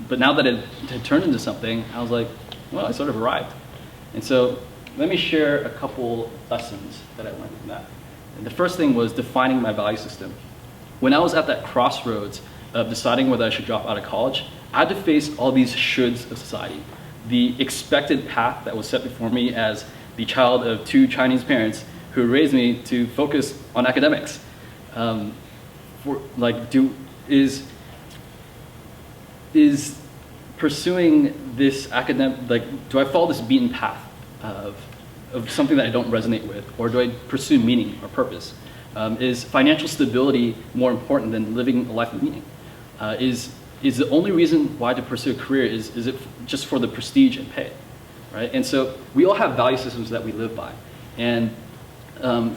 But now that it had turned into something, I was like, well, I sort of arrived. And so let me share a couple lessons that I learned from that. And the first thing was defining my value system. When I was at that crossroads of deciding whether I should drop out of college, I had to face all these shoulds of society. The expected path that was set before me as the child of 2 Chinese parents who raised me to focus on academics. Is pursuing this academic, do I follow this beaten path of something that I don't resonate with, or do I pursue meaning or purpose? Is financial stability more important than living a life of meaning? Is the only reason why to pursue a career is it just for the prestige and pay, right? And so we all have value systems that we live by, and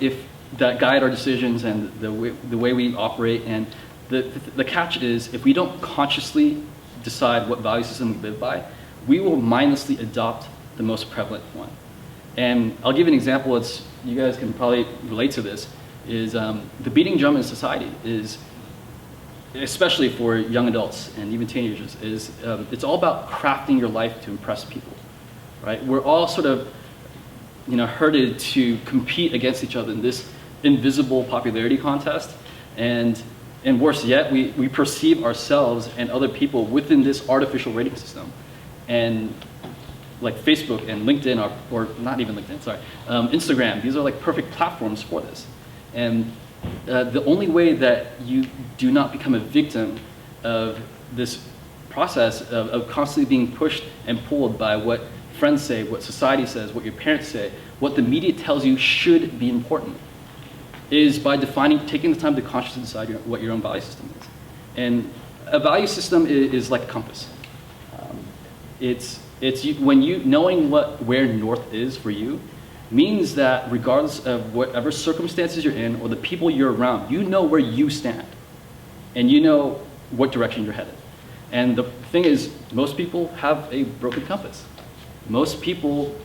if that guide our decisions and the way we operate, and the catch is if we don't consciously decide what value system we live by, we will mindlessly adopt the most prevalent one. And I'll give you an example. You guys can probably relate to this. Is the beating drum in society is, especially for young adults and even teenagers, is it's all about crafting your life to impress people, right? We're all sort of, herded to compete against each other in this invisible popularity contest, and worse yet, we perceive ourselves and other people within this artificial rating system. And like Facebook and LinkedIn, or not even LinkedIn, sorry, Instagram, these are like perfect platforms for this. And the only way that you do not become a victim of this process of constantly being pushed and pulled by what friends say, what society says, what your parents say, what the media tells you should be important, is by taking the time to consciously decide what your own value system is. And a value system is like a compass. Knowing where north is for you means that regardless of whatever circumstances you're in or the people you're around, you know where you stand, and you know what direction you're headed. And the thing is, most people have a broken compass. Most people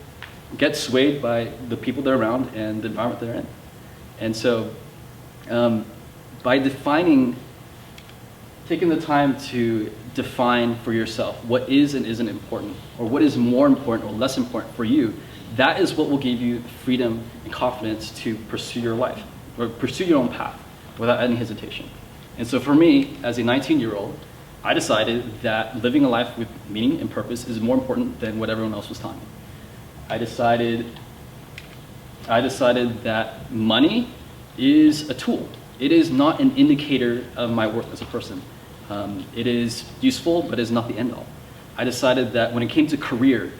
get swayed by the people they're around and the environment they're in. And so by taking the time to define for yourself what is and isn't important, or what is more important or less important for you, that is what will give you freedom and confidence to pursue your life, or pursue your own path without any hesitation. And so for me, as a 19-year-old, I decided that living a life with meaning and purpose is more important than what everyone else was telling me. I decided that money is a tool. It is not an indicator of my worth as a person. It is useful, but is not the end all. I decided that when it came to career,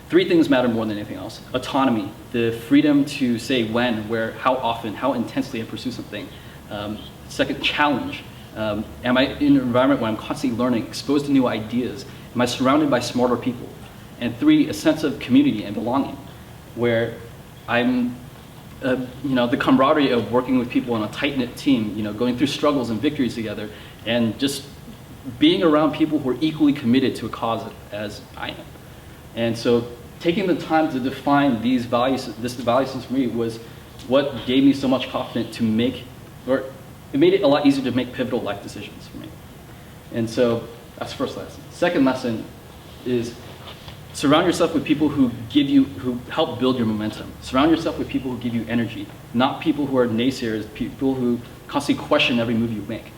3 things matter more than anything else. Autonomy, the freedom to say when, where, how often, how intensely I pursue something. Second, challenge. Am I in an environment where I'm constantly learning, exposed to new ideas? Am I surrounded by smarter people? And 3, a sense of community and belonging, where I'm, the camaraderie of working with people on a tight-knit team, going through struggles and victories together, and just being around people who are equally committed to a cause as I am. And so taking the time to define these values, this value system for me, was what gave me so much confidence to it made it a lot easier to make pivotal life decisions for me. And so that's the first lesson. Second lesson is surround yourself with people who help build your momentum. Surround yourself with people who give you energy, not people who are naysayers, people who constantly question every move you make.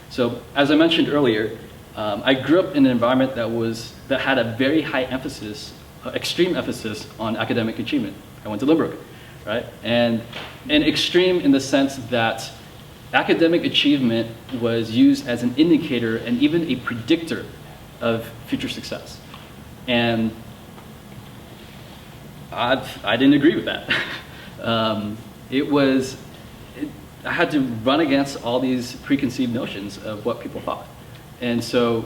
So as I mentioned earlier, I grew up in an environment that had a very high emphasis, extreme emphasis on academic achievement. I went to Greenberg, right? And extreme in the sense that academic achievement was used as an indicator and even a predictor of future success. And I didn't agree with that. I had to run against all these preconceived notions of what people thought. And so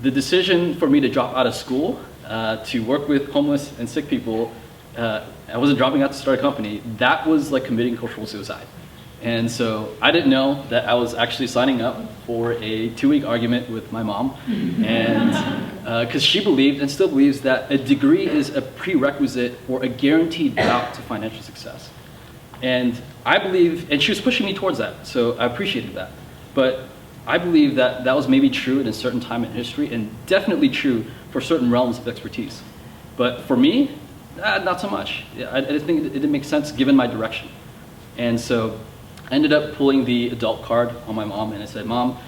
the decision for me to drop out of school to work with homeless and sick people, I wasn't dropping out to start a company, that was like committing cultural suicide. And so I didn't know that I was actually signing up for a 2-week argument with my mom, and because she believed and still believes that a degree is a prerequisite or a guaranteed route to financial success. And I believe, and she was pushing me towards that, so I appreciated that. But I believe that that was maybe true at a certain time in history, and definitely true for certain realms of expertise. But for me, not so much. I didn't think it didn't make sense given my direction. And so I ended up pulling the adult card on my mom, and I said, Mom,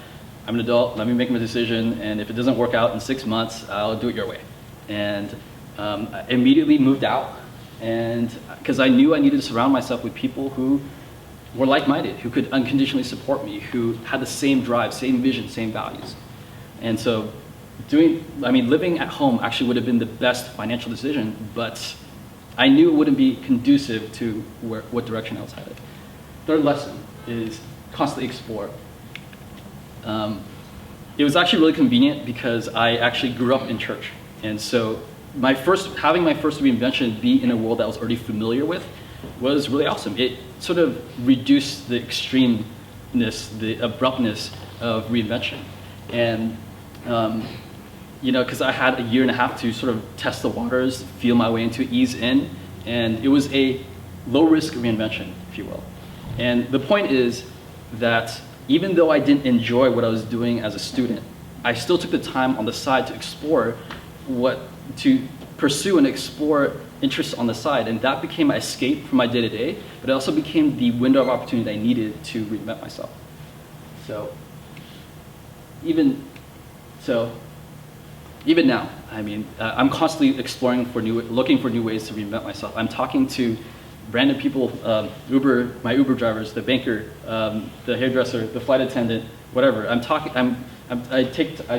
I'm an adult, let me make my decision, and if it doesn't work out in 6 months, I'll do it your way. And I immediately moved out, and because I knew I needed to surround myself with people who were like-minded, who could unconditionally support me, who had the same drive, same vision, same values. And so living at home actually would have been the best financial decision, but I knew it wouldn't be conducive to what direction I was headed. Third lesson is constantly explore. It was actually really convenient because I actually grew up in church. And so having my first reinvention be in a world that I was already familiar with was really awesome. It sort of reduced the extremeness, the abruptness of reinvention. And, because I had a year and a half to sort of test the waters, feel my way into ease in, and it was a low-risk reinvention, if you will. And the point is that even though I didn't enjoy what I was doing as a student, I still took the time on the side to pursue and explore interests on the side, and that became my escape from my day-to-day, but it also became the window of opportunity I needed to reinvent myself. So even now, I'm constantly looking for new ways to reinvent myself. I'm talking to random people, my Uber drivers, the banker, the hairdresser, the flight attendant, whatever. I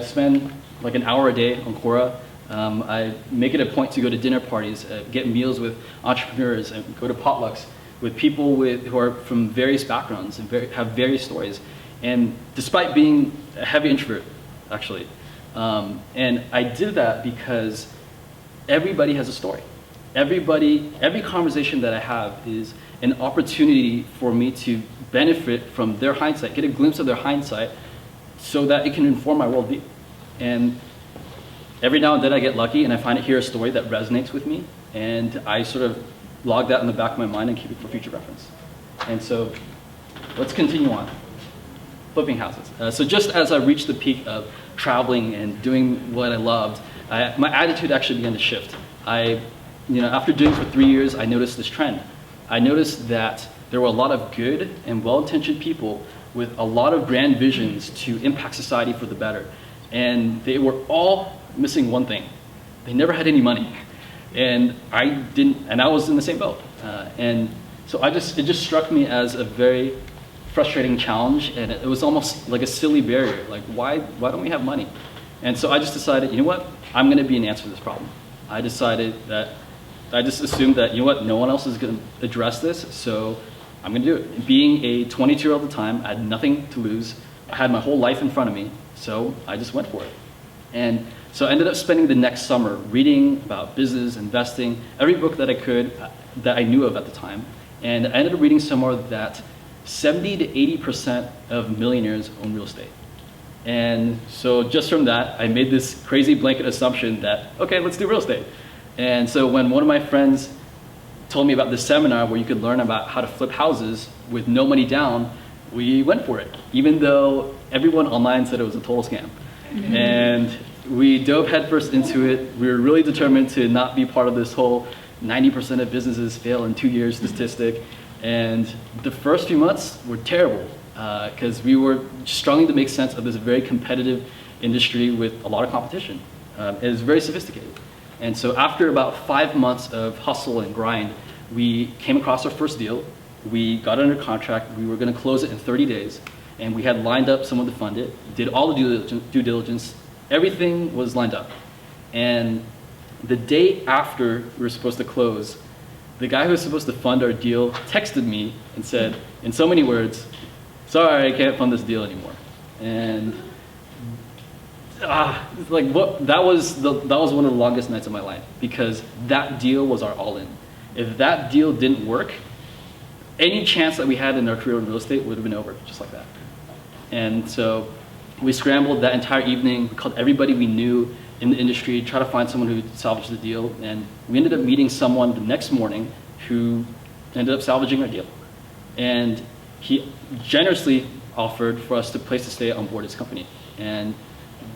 spend like an hour a day on Quora. I make it a point to go to dinner parties, get meals with entrepreneurs, and go to potlucks with people who are from various backgrounds and have various stories. And despite being a heavy introvert, actually, and I did that because everybody has a story. Every conversation that I have is an opportunity for me to benefit from their hindsight, get a glimpse of their hindsight, so that it can inform my worldview. And every now and then I get lucky and I hear a story that resonates with me, and I sort of log that in the back of my mind and keep it for future reference. And so let's continue on. Flipping houses. So just as I reached the peak of traveling and doing what I loved, my attitude actually began to shift. After doing it for 3 years, I noticed this trend. I noticed that there were a lot of good and well-intentioned people with a lot of grand visions to impact society for the better. And they were all missing one thing. They never had any money. And I was in the same boat. And so it just struck me as a very frustrating challenge, and it was almost like a silly barrier. Like, why don't we have money? And so I just decided, you know what? I'm gonna be an answer to this problem. I just assumed that, you know what, no one else is gonna address this, so I'm gonna do it. Being a 22-year-old at the time, I had nothing to lose. I had my whole life in front of me, so I just went for it. And so I ended up spending the next summer reading about business, investing, every book that I could, that I knew of at the time. And I ended up reading somewhere that 70 to 80% of millionaires own real estate. And so just from that, I made this crazy blanket assumption that, okay, let's do real estate. And so when one of my friends told me about this seminar where you could learn about how to flip houses with no money down, we went for it, even though everyone online said it was a total scam. Mm-hmm. And we dove headfirst into it. We were really determined to not be part of this whole 90% of businesses fail in 2 years statistic. And the first few months were terrible because we were struggling to make sense of this very competitive industry with a lot of competition. It was very sophisticated. And so after about 5 months of hustle and grind, we came across our first deal. We got under contract. We were going to close it in 30 days. And we had lined up someone to fund it, did all the due diligence. Everything was lined up. And the day after we were supposed to close, the guy who was supposed to fund our deal texted me and said, in so many words, sorry, I can't fund this deal anymore. And that was one of the longest nights of my life, because that deal was our all-in. If that deal didn't work, any chance that we had in our career in real estate would have been over, just like that. And so we scrambled that entire evening. We called everybody we knew in the industry, try to find someone who salvaged the deal, and we ended up meeting someone the next morning who ended up salvaging our deal. And he generously offered for us to place to stay on board his company. And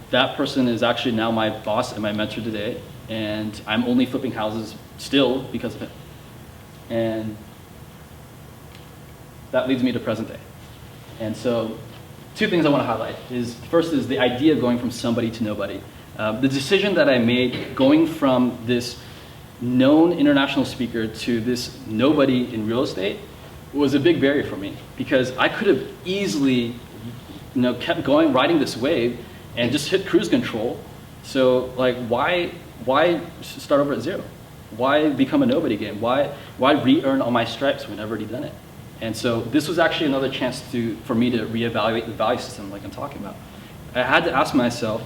that person is actually now my boss and my mentor today, and I'm only flipping houses still because of him. And that leads me to present day. And so two things I want to highlight is, first is the idea of going from somebody to nobody. The decision that I made going from this known international speaker to this nobody in real estate was a big barrier for me, because I could have easily kept going, riding this wave and just hit cruise control. So like, why start over at zero? Why become a nobody again? Why re-earn all my stripes when I've already done it? And so this was actually another chance for me to reevaluate the value system like I'm talking about. I had to ask myself,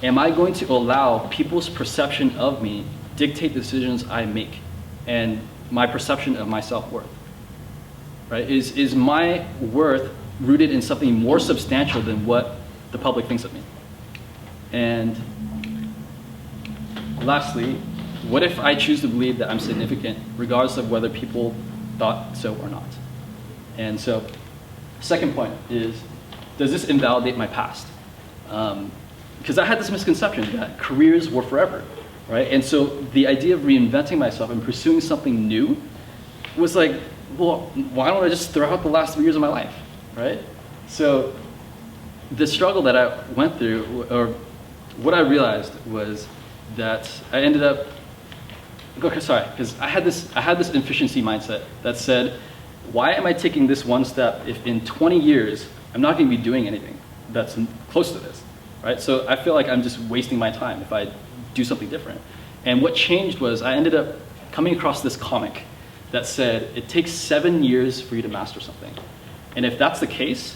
am I going to allow people's perception of me dictate the decisions I make and my perception of my self-worth? Right? Is my worth rooted in something more substantial than what the public thinks of me? And lastly, what if I choose to believe that I'm significant regardless of whether people thought so or not? And so, second point is, does this invalidate my past? Because I had this misconception that careers were forever, right? And so the idea of reinventing myself and pursuing something new was like, well, why don't I just throw out the last 3 years of my life, right? So the struggle that I went through, or what I realized, was that I ended up, because I had this efficiency mindset that said, why am I taking this one step if in 20 years I'm not going to be doing anything that's close to this, right? So I feel like I'm just wasting my time if I do something different. And what changed was I ended up coming across this comic that said it takes 7 years for you to master something. And if that's the case,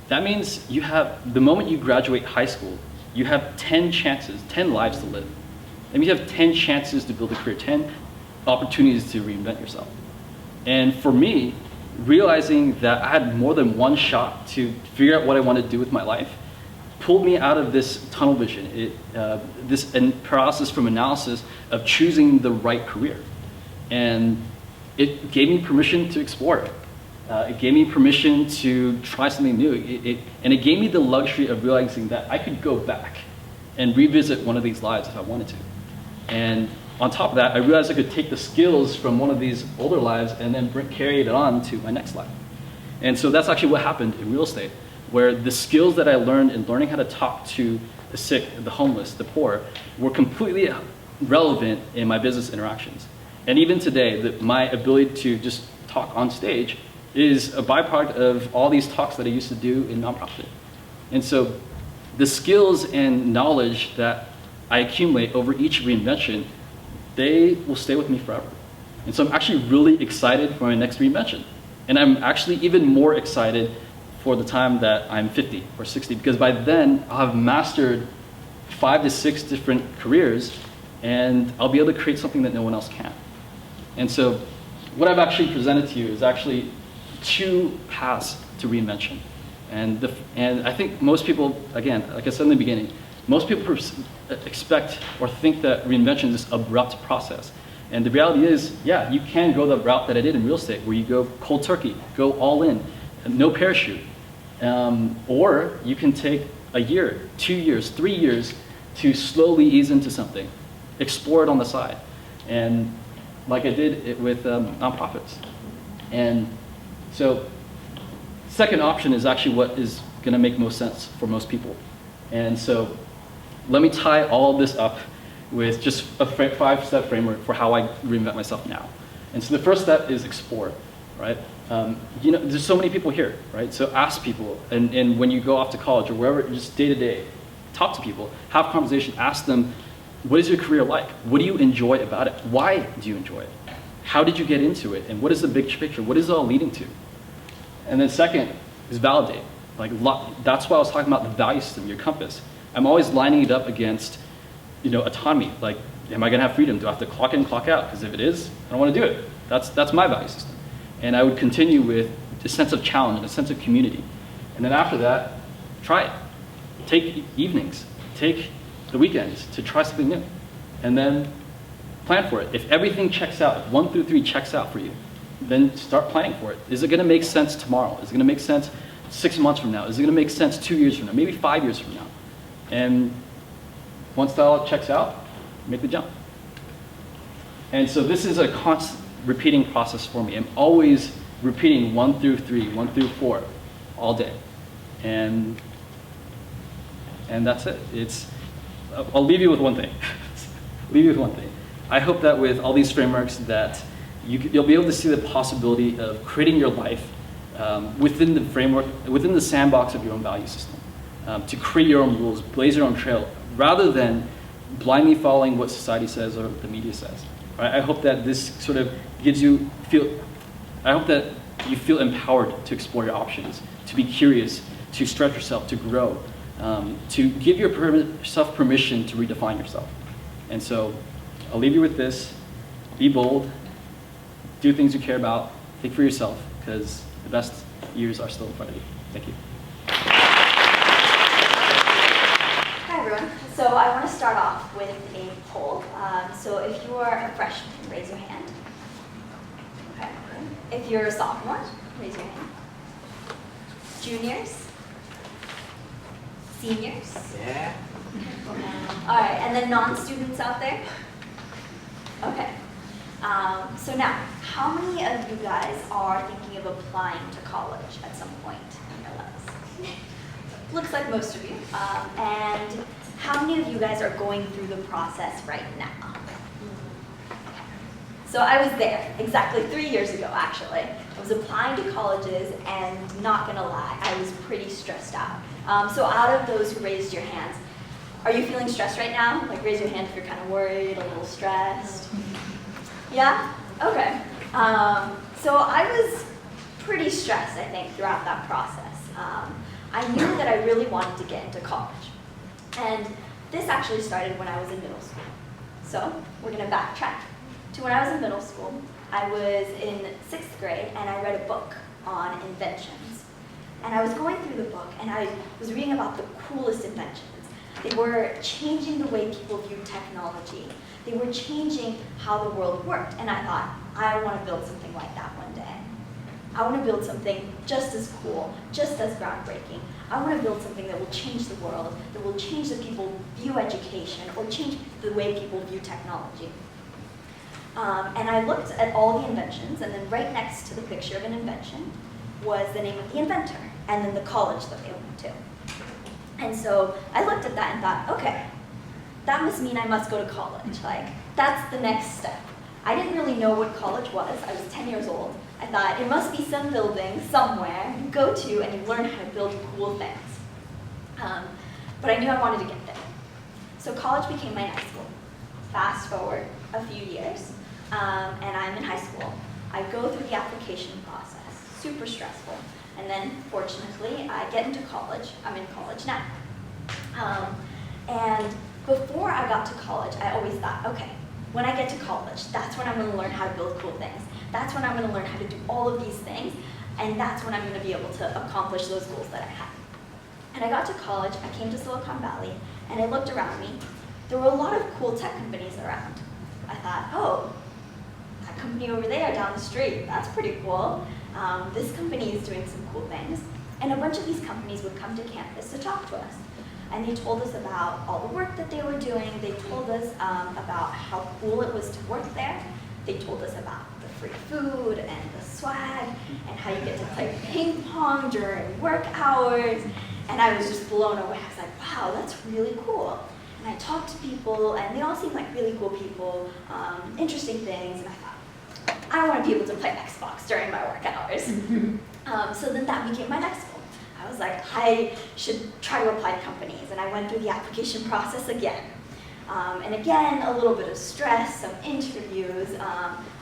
that means you have, the moment you graduate high school, you have 10 chances, 10 lives to live. That means you have 10 chances to build a career, 10 opportunities to reinvent yourself. And for me, realizing that I had more than one shot to figure out what I wanted to do with my life pulled me out of this tunnel vision, this paralysis from analysis of choosing the right career. And it gave me permission to explore it. It gave me permission to try something new. And it gave me the luxury of realizing that I could go back and revisit one of these lives if I wanted to. And on top of that, I realized I could take the skills from one of these older lives and then carry it on to my next life. And so that's actually what happened in real estate, where the skills that I learned in learning how to talk to the sick, the homeless, the poor, were completely relevant in my business interactions. And even today, my ability to just talk on stage is a byproduct of all these talks that I used to do in nonprofit. And so the skills and knowledge that I accumulate over each reinvention, they will stay with me forever. And so I'm actually really excited for my next reinvention. And I'm actually even more excited for the time that I'm 50 or 60, because by then I'll have mastered 5 to 6 different careers, and I'll be able to create something that no one else can. And so what I've actually presented to you is actually 2 paths to reinvention. And I think most people, again, like I said in the beginning, most people expect or think that reinvention is this abrupt process. And the reality is, yeah, you can go the route that I did in real estate, where you go cold turkey, go all in, no parachute. Or you can take a year, 2 years, 3 years to slowly ease into something, explore it on the side. And like I did it with nonprofits. And so second option is actually what is going to make most sense for most people. And so let me tie all this up with just a 5-step framework for how I reinvent myself now. And so the first step is explore, right? There's so many people here, right? So ask people, and when you go off to college or wherever, just day to day, talk to people, have conversation, ask them, what is your career like? What do you enjoy about it? Why do you enjoy it? How did you get into it? And what is the big picture? What is it all leading to? And then second is validate. That's why I was talking about the value system, your compass. I'm always lining it up against, autonomy. Like, am I going to have freedom? Do I have to clock in, clock out? Because if it is, I don't want to do it. That's my value system. And I would continue with a sense of challenge and a sense of community. And then after that, try it. Take evenings, take the weekends to try something new. And then plan for it. If everything checks out, if 1 through 3 checks out for you, then start planning for it. Is it going to make sense tomorrow? Is it going to make sense 6 months from now? Is it going to make sense 2 years from now? Maybe 5 years from now? And once that all checks out, make the jump. And so this is a constant repeating process for me. I'm always repeating 1 through 3, 1 through 4 all day. And that's it. I'll leave you with one thing. Leave you with one thing. I hope that with all these frameworks that you'll be able to see the possibility of creating your life within the framework, within the sandbox of your own value system, to create your own rules, blaze your own trail, rather than blindly following what society says or the media says. Right? I hope that this sort of I hope that you feel empowered to explore your options, to be curious, to stretch yourself, to grow, to give yourself permission to redefine yourself. And so I'll leave you with this. Be bold. Do things you care about. Think for yourself, because the best years are still in front of you. Thank you. Hi, everyone. So I want to start off with a poll. So if you are a freshman, raise your hand. Okay. If you're a sophomore, raise your hand. Juniors? Seniors? Yeah. All right, and then non-students out there? Okay. So now, how many of you guys are thinking of applying to college at some point in your lives? Looks like most of you. And how many of you guys are going through the process right now? So I was there exactly 3 years ago, actually. I was applying to colleges, and not gonna lie, I was pretty stressed out. So out of those who raised your hands, are you feeling stressed right now? Like, raise your hand if you're kind of worried, a little stressed. Yeah? Okay. So I was pretty stressed, I think, throughout that process. I knew that I really wanted to get into college. And this actually started when I was in middle school. So we're going to backtrack to when I was in middle school. I was in 6th grade, and I read a book on inventions. And I was going through the book, and I was reading about the coolest inventions. They were changing the way people view technology. They were changing how the world worked. And I thought, I want to build something like that one day. I want to build something just as cool, just as groundbreaking. I want to build something that will change the world, that will change the people view education, or change the way people view technology. And I looked at all the inventions, and then right next to the picture of an invention was the name of the inventor, and then the college that they went to. And so I looked at that and thought, okay, that must mean I must go to college. Like, that's the next step. I didn't really know what college was. I was 10 years old. I thought it must be some building somewhere you go to and you learn how to build cool things. But I knew I wanted to get there. So college became my next goal. Fast forward a few years, and I'm in high school. I go through the application process, super stressful. And then, fortunately, I get into college. I'm in college now. And before I got to college, I always thought, okay, when I get to college, that's when I'm going to learn how to build cool things. That's when I'm going to learn how to do all of these things. And that's when I'm going to be able to accomplish those goals that I had. And I got to college, I came to Silicon Valley, and I looked around me. There were a lot of cool tech companies around. I thought, oh, that company over there down the street, that's pretty cool. This company is doing some cool things. And a bunch of these companies would come to campus to talk to us. And they told us about all the work that they were doing. They told us about how cool it was to work there. They told us about the free food and the swag and how you get to play ping pong during work hours. And I was just blown away. I was like, wow, that's really cool. And I talked to people, and they all seemed like really cool people, interesting things. And I thought, I want to be able to play Xbox during my work hours. So then that became my next goal. I was like, I should try to apply to companies. And I went through the application process again. And again, a little bit of stress, some interviews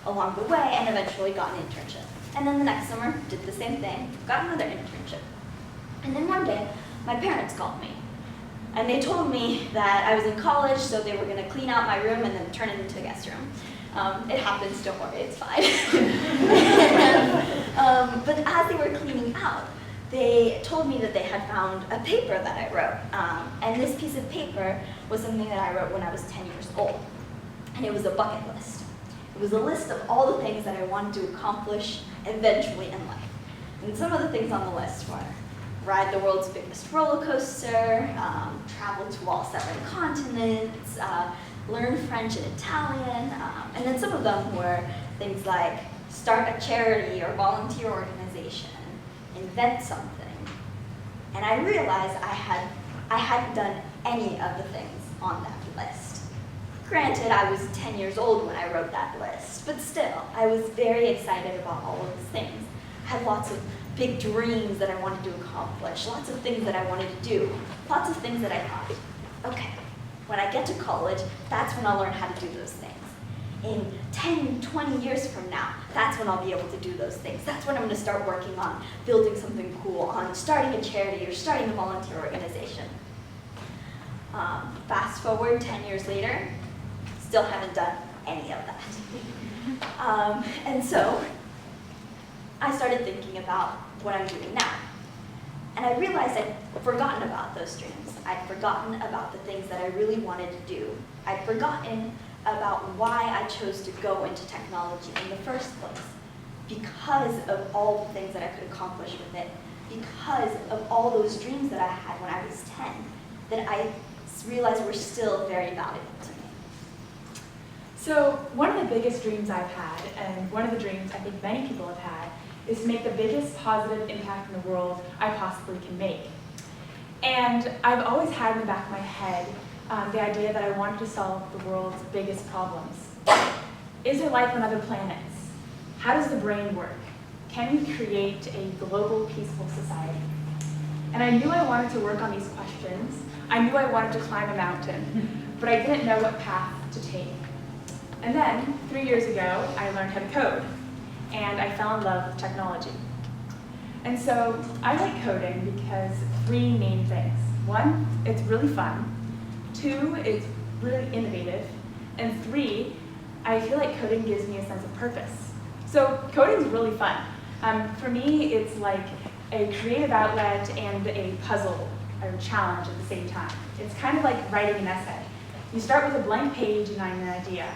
along the way, and eventually got an internship. And then the next summer, did the same thing, got another internship. And then one day, my parents called me. And they told me that I was in college, so they were going to clean out my room and then turn it into a guest room. It happens, don't worry, it's fine. But as they were cleaning out, they told me that they had found a paper that I wrote. And this piece of paper was something that I wrote when I was 10 years old. And it was a bucket list. It was a list of all the things that I wanted to accomplish eventually in life. And some of the things on the list were ride the world's biggest roller coaster, travel to all 7 continents, learn French and Italian, and then some of them were things like start a charity or volunteer organization, invent something. And I realized I hadn't done any of the things on that list. Granted, I was 10 years old when I wrote that list, but still, I was very excited about all of these things. I had lots of big dreams that I wanted to accomplish, lots of things that I wanted to do, lots of things that I thought, okay, when I get to college, that's when I'll learn how to do those things. In 10, 20 years from now, that's when I'll be able to do those things. That's when I'm going to start working on building something cool, on starting a charity or starting a volunteer organization. Fast forward 10 years later, still haven't done any of that. And so I started thinking about what I'm doing now. And I realized I'd forgotten about those dreams. I'd forgotten about the things that I really wanted to do. I'd forgotten about why I chose to go into technology in the first place. Because of all the things that I could accomplish with it, because of all those dreams that I had when I was 10, that I realized were still very valuable to me. So one of the biggest dreams I've had, and one of the dreams I think many people have had, is to make the biggest positive impact in the world I possibly can make. And I've always had in the back of my head the idea that I wanted to solve the world's biggest problems. Is there life on other planets? How does the brain work? Can we create a global, peaceful society? And I knew I wanted to work on these questions. I knew I wanted to climb a mountain, but I didn't know what path to take. And then, 3 years ago, I learned how to code, and I fell in love with technology. And so I like coding because 3 main things. 1, it's really fun. 2, it's really innovative. And 3, I feel like coding gives me a sense of purpose. So coding is really fun. For me, it's like a creative outlet and a puzzle or challenge at the same time. It's kind of like writing an essay. You start with a blank page and an idea.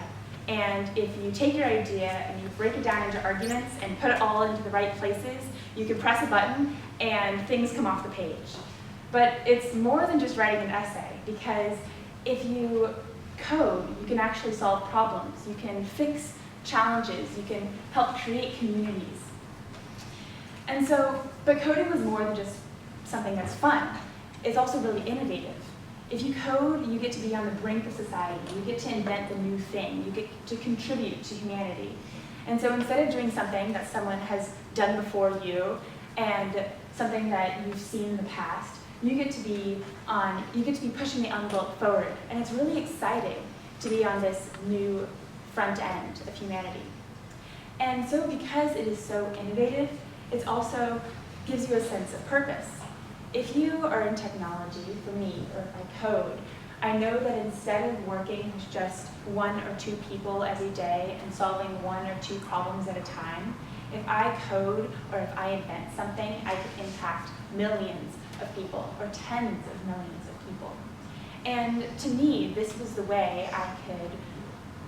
And if you take your idea and you break it down into arguments and put it all into the right places, you can press a button and things come off the page. But it's more than just writing an essay, because if you code, you can actually solve problems. You can fix challenges. You can help create communities. And so, but coding was more than just something that's fun. It's also really innovative. If you code, you get to be on the brink of society. You get to invent the new thing. You get to contribute to humanity. And so instead of doing something that someone has done before you and something that you've seen in the past, you get to be pushing the envelope forward. And it's really exciting to be on this new front end of humanity. And so because it is so innovative, it also gives you a sense of purpose. If you are in technology, for me, or if I code, I know that instead of working with just 1 or 2 people every day and solving 1 or 2 problems at a time, if I code or if I invent something, I could impact millions of people or tens of millions of people. And to me, this was the way I could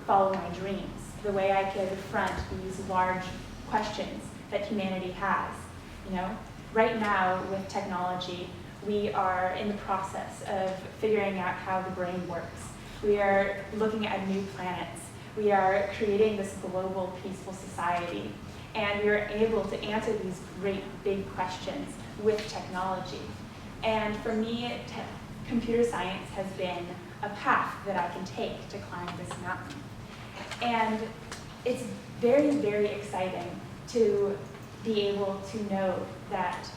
follow my dreams, the way I could confront these large questions that humanity has. You know, right now with technology, we are in the process of figuring out how the brain works. We are looking at new planets. We are creating this global, peaceful society. And we are able to answer these great, big questions with technology. And for me, computer science has been a path that I can take to climb this mountain. And it's very, very exciting to be able to know that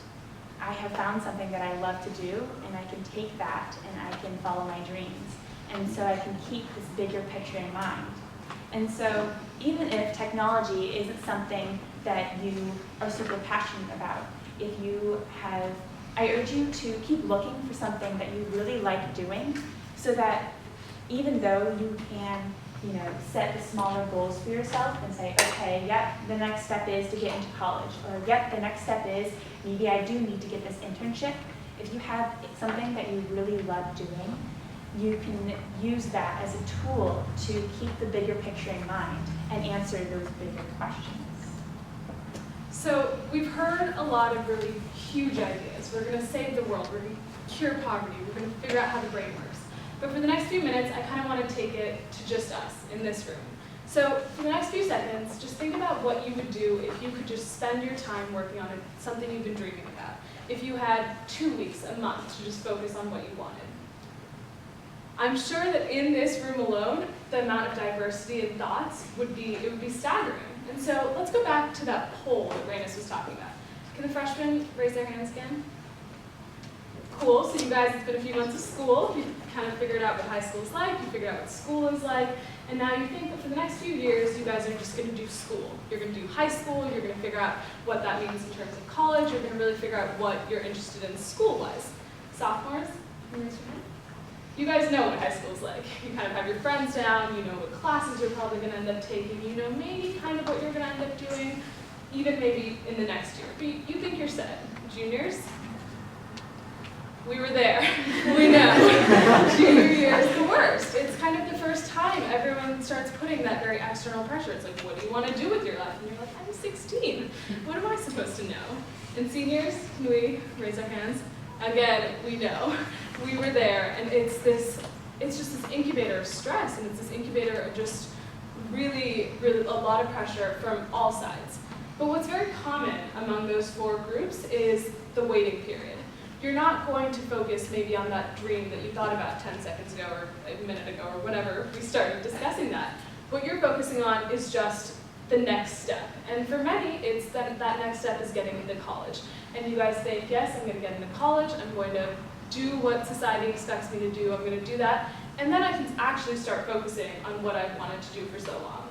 I have found something that I love to do, and I can take that and I can follow my dreams. And so I can keep this bigger picture in mind. And so even if technology isn't something that you are super passionate about, I urge you to keep looking for something that you really like doing, so that even though you can set the smaller goals for yourself and say, okay, yep, the next step is to get into college, or yep, the next step is maybe I do need to get this internship. If you have something that you really love doing, you can use that as a tool to keep the bigger picture in mind and answer those bigger questions. So we've heard a lot of really huge ideas. We're going to save the world. We're going to cure poverty. We're going to figure out how the brain works. But for the next few minutes, I kind of want to take it to just us in this room. So for the next few seconds, just think about what you would do if you could just spend your time working on something you've been dreaming about. If you had 2 weeks, a month to just focus on what you wanted. I'm sure that in this room alone, the amount of diversity in thoughts would be staggering. And so let's go back to that poll that Reynis was talking about. Can the freshmen raise their hands again? Cool, so you guys, it's been a few months of school. You've kind of figured out what high school is like, you figured out what school is like, and now you think that for the next few years, you guys are just going to do school. You're going to do high school, you're going to figure out what that means in terms of college, you're going to really figure out what you're interested in school-wise. Sophomores, can you raise your hand? You guys know what high school is like. You kind of have your friends down, you know what classes you're probably going to end up taking, you know maybe kind of what you're going to end up doing, even maybe in the next year. But you think you're set. Juniors? We were there. We know. Junior year is the worst. It's kind of the first time everyone starts putting that very external pressure. It's like, what do you want to do with your life? And you're like, I'm 16. What am I supposed to know? And seniors, can we raise our hands? Again, we know. We were there, and it's just this incubator of stress, and it's this incubator of just really, really a lot of pressure from all sides. But what's very common among those 4 groups is the waiting period. You're not going to focus maybe on that dream that you thought about 10 seconds ago or a minute ago or whenever we started discussing that. What you're focusing on is just the next step. And for many, it's that next step is getting into college. And you guys think, yes, I'm going to get into college, I'm going to do what society expects me to do, I'm going to do that, and then I can actually start focusing on what I've wanted to do for so long.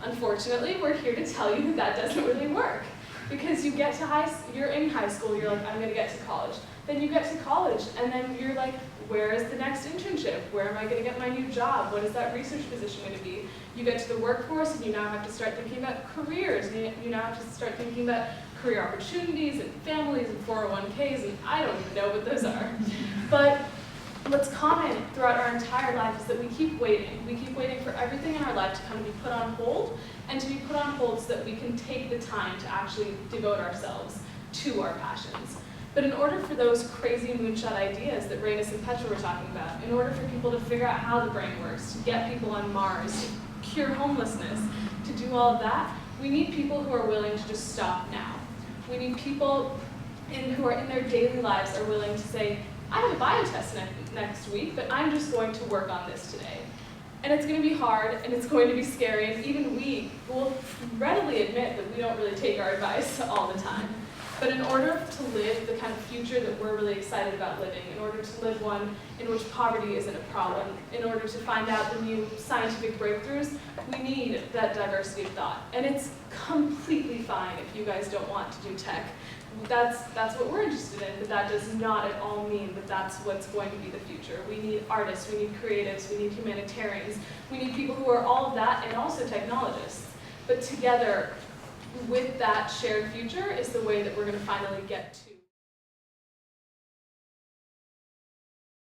Unfortunately, we're here to tell you that that doesn't really work. Because you get to you're in high school, you're like, I'm going to get to college. Then you get to college, and then you're like, where is the next internship? Where am I going to get my new job? What is that research position going to be? You get to the workforce, and you now have to start thinking about careers. And you now have to start thinking about career opportunities, and families, and 401ks, and I don't even know what those are. But what's common throughout our entire life is that we keep waiting. We keep waiting for everything in our life to kind of be put on hold, and to be put on hold so that we can take the time to actually devote ourselves to our passions. But in order for those crazy moonshot ideas that Reynis and Petra were talking about, in order for people to figure out how the brain works, to get people on Mars, to cure homelessness, to do all of that, we need people who are willing to just stop now. We need people who are in their daily lives are willing to say, I have a bio test next week, but I'm just going to work on this today. And it's going to be hard, and it's going to be scary, and even we will readily admit that we don't really take our advice all the time. But in order to live the kind of future that we're really excited about living, in order to live one in which poverty isn't a problem, in order to find out the new scientific breakthroughs, we need that diversity of thought. And it's completely fine if you guys don't want to do tech. That's what we're interested in, but that does not at all mean that that's what's going to be the future. We need artists, we need creatives, we need humanitarians, we need people who are all of that and also technologists. But together, with that shared future is the way that we're going to finally get to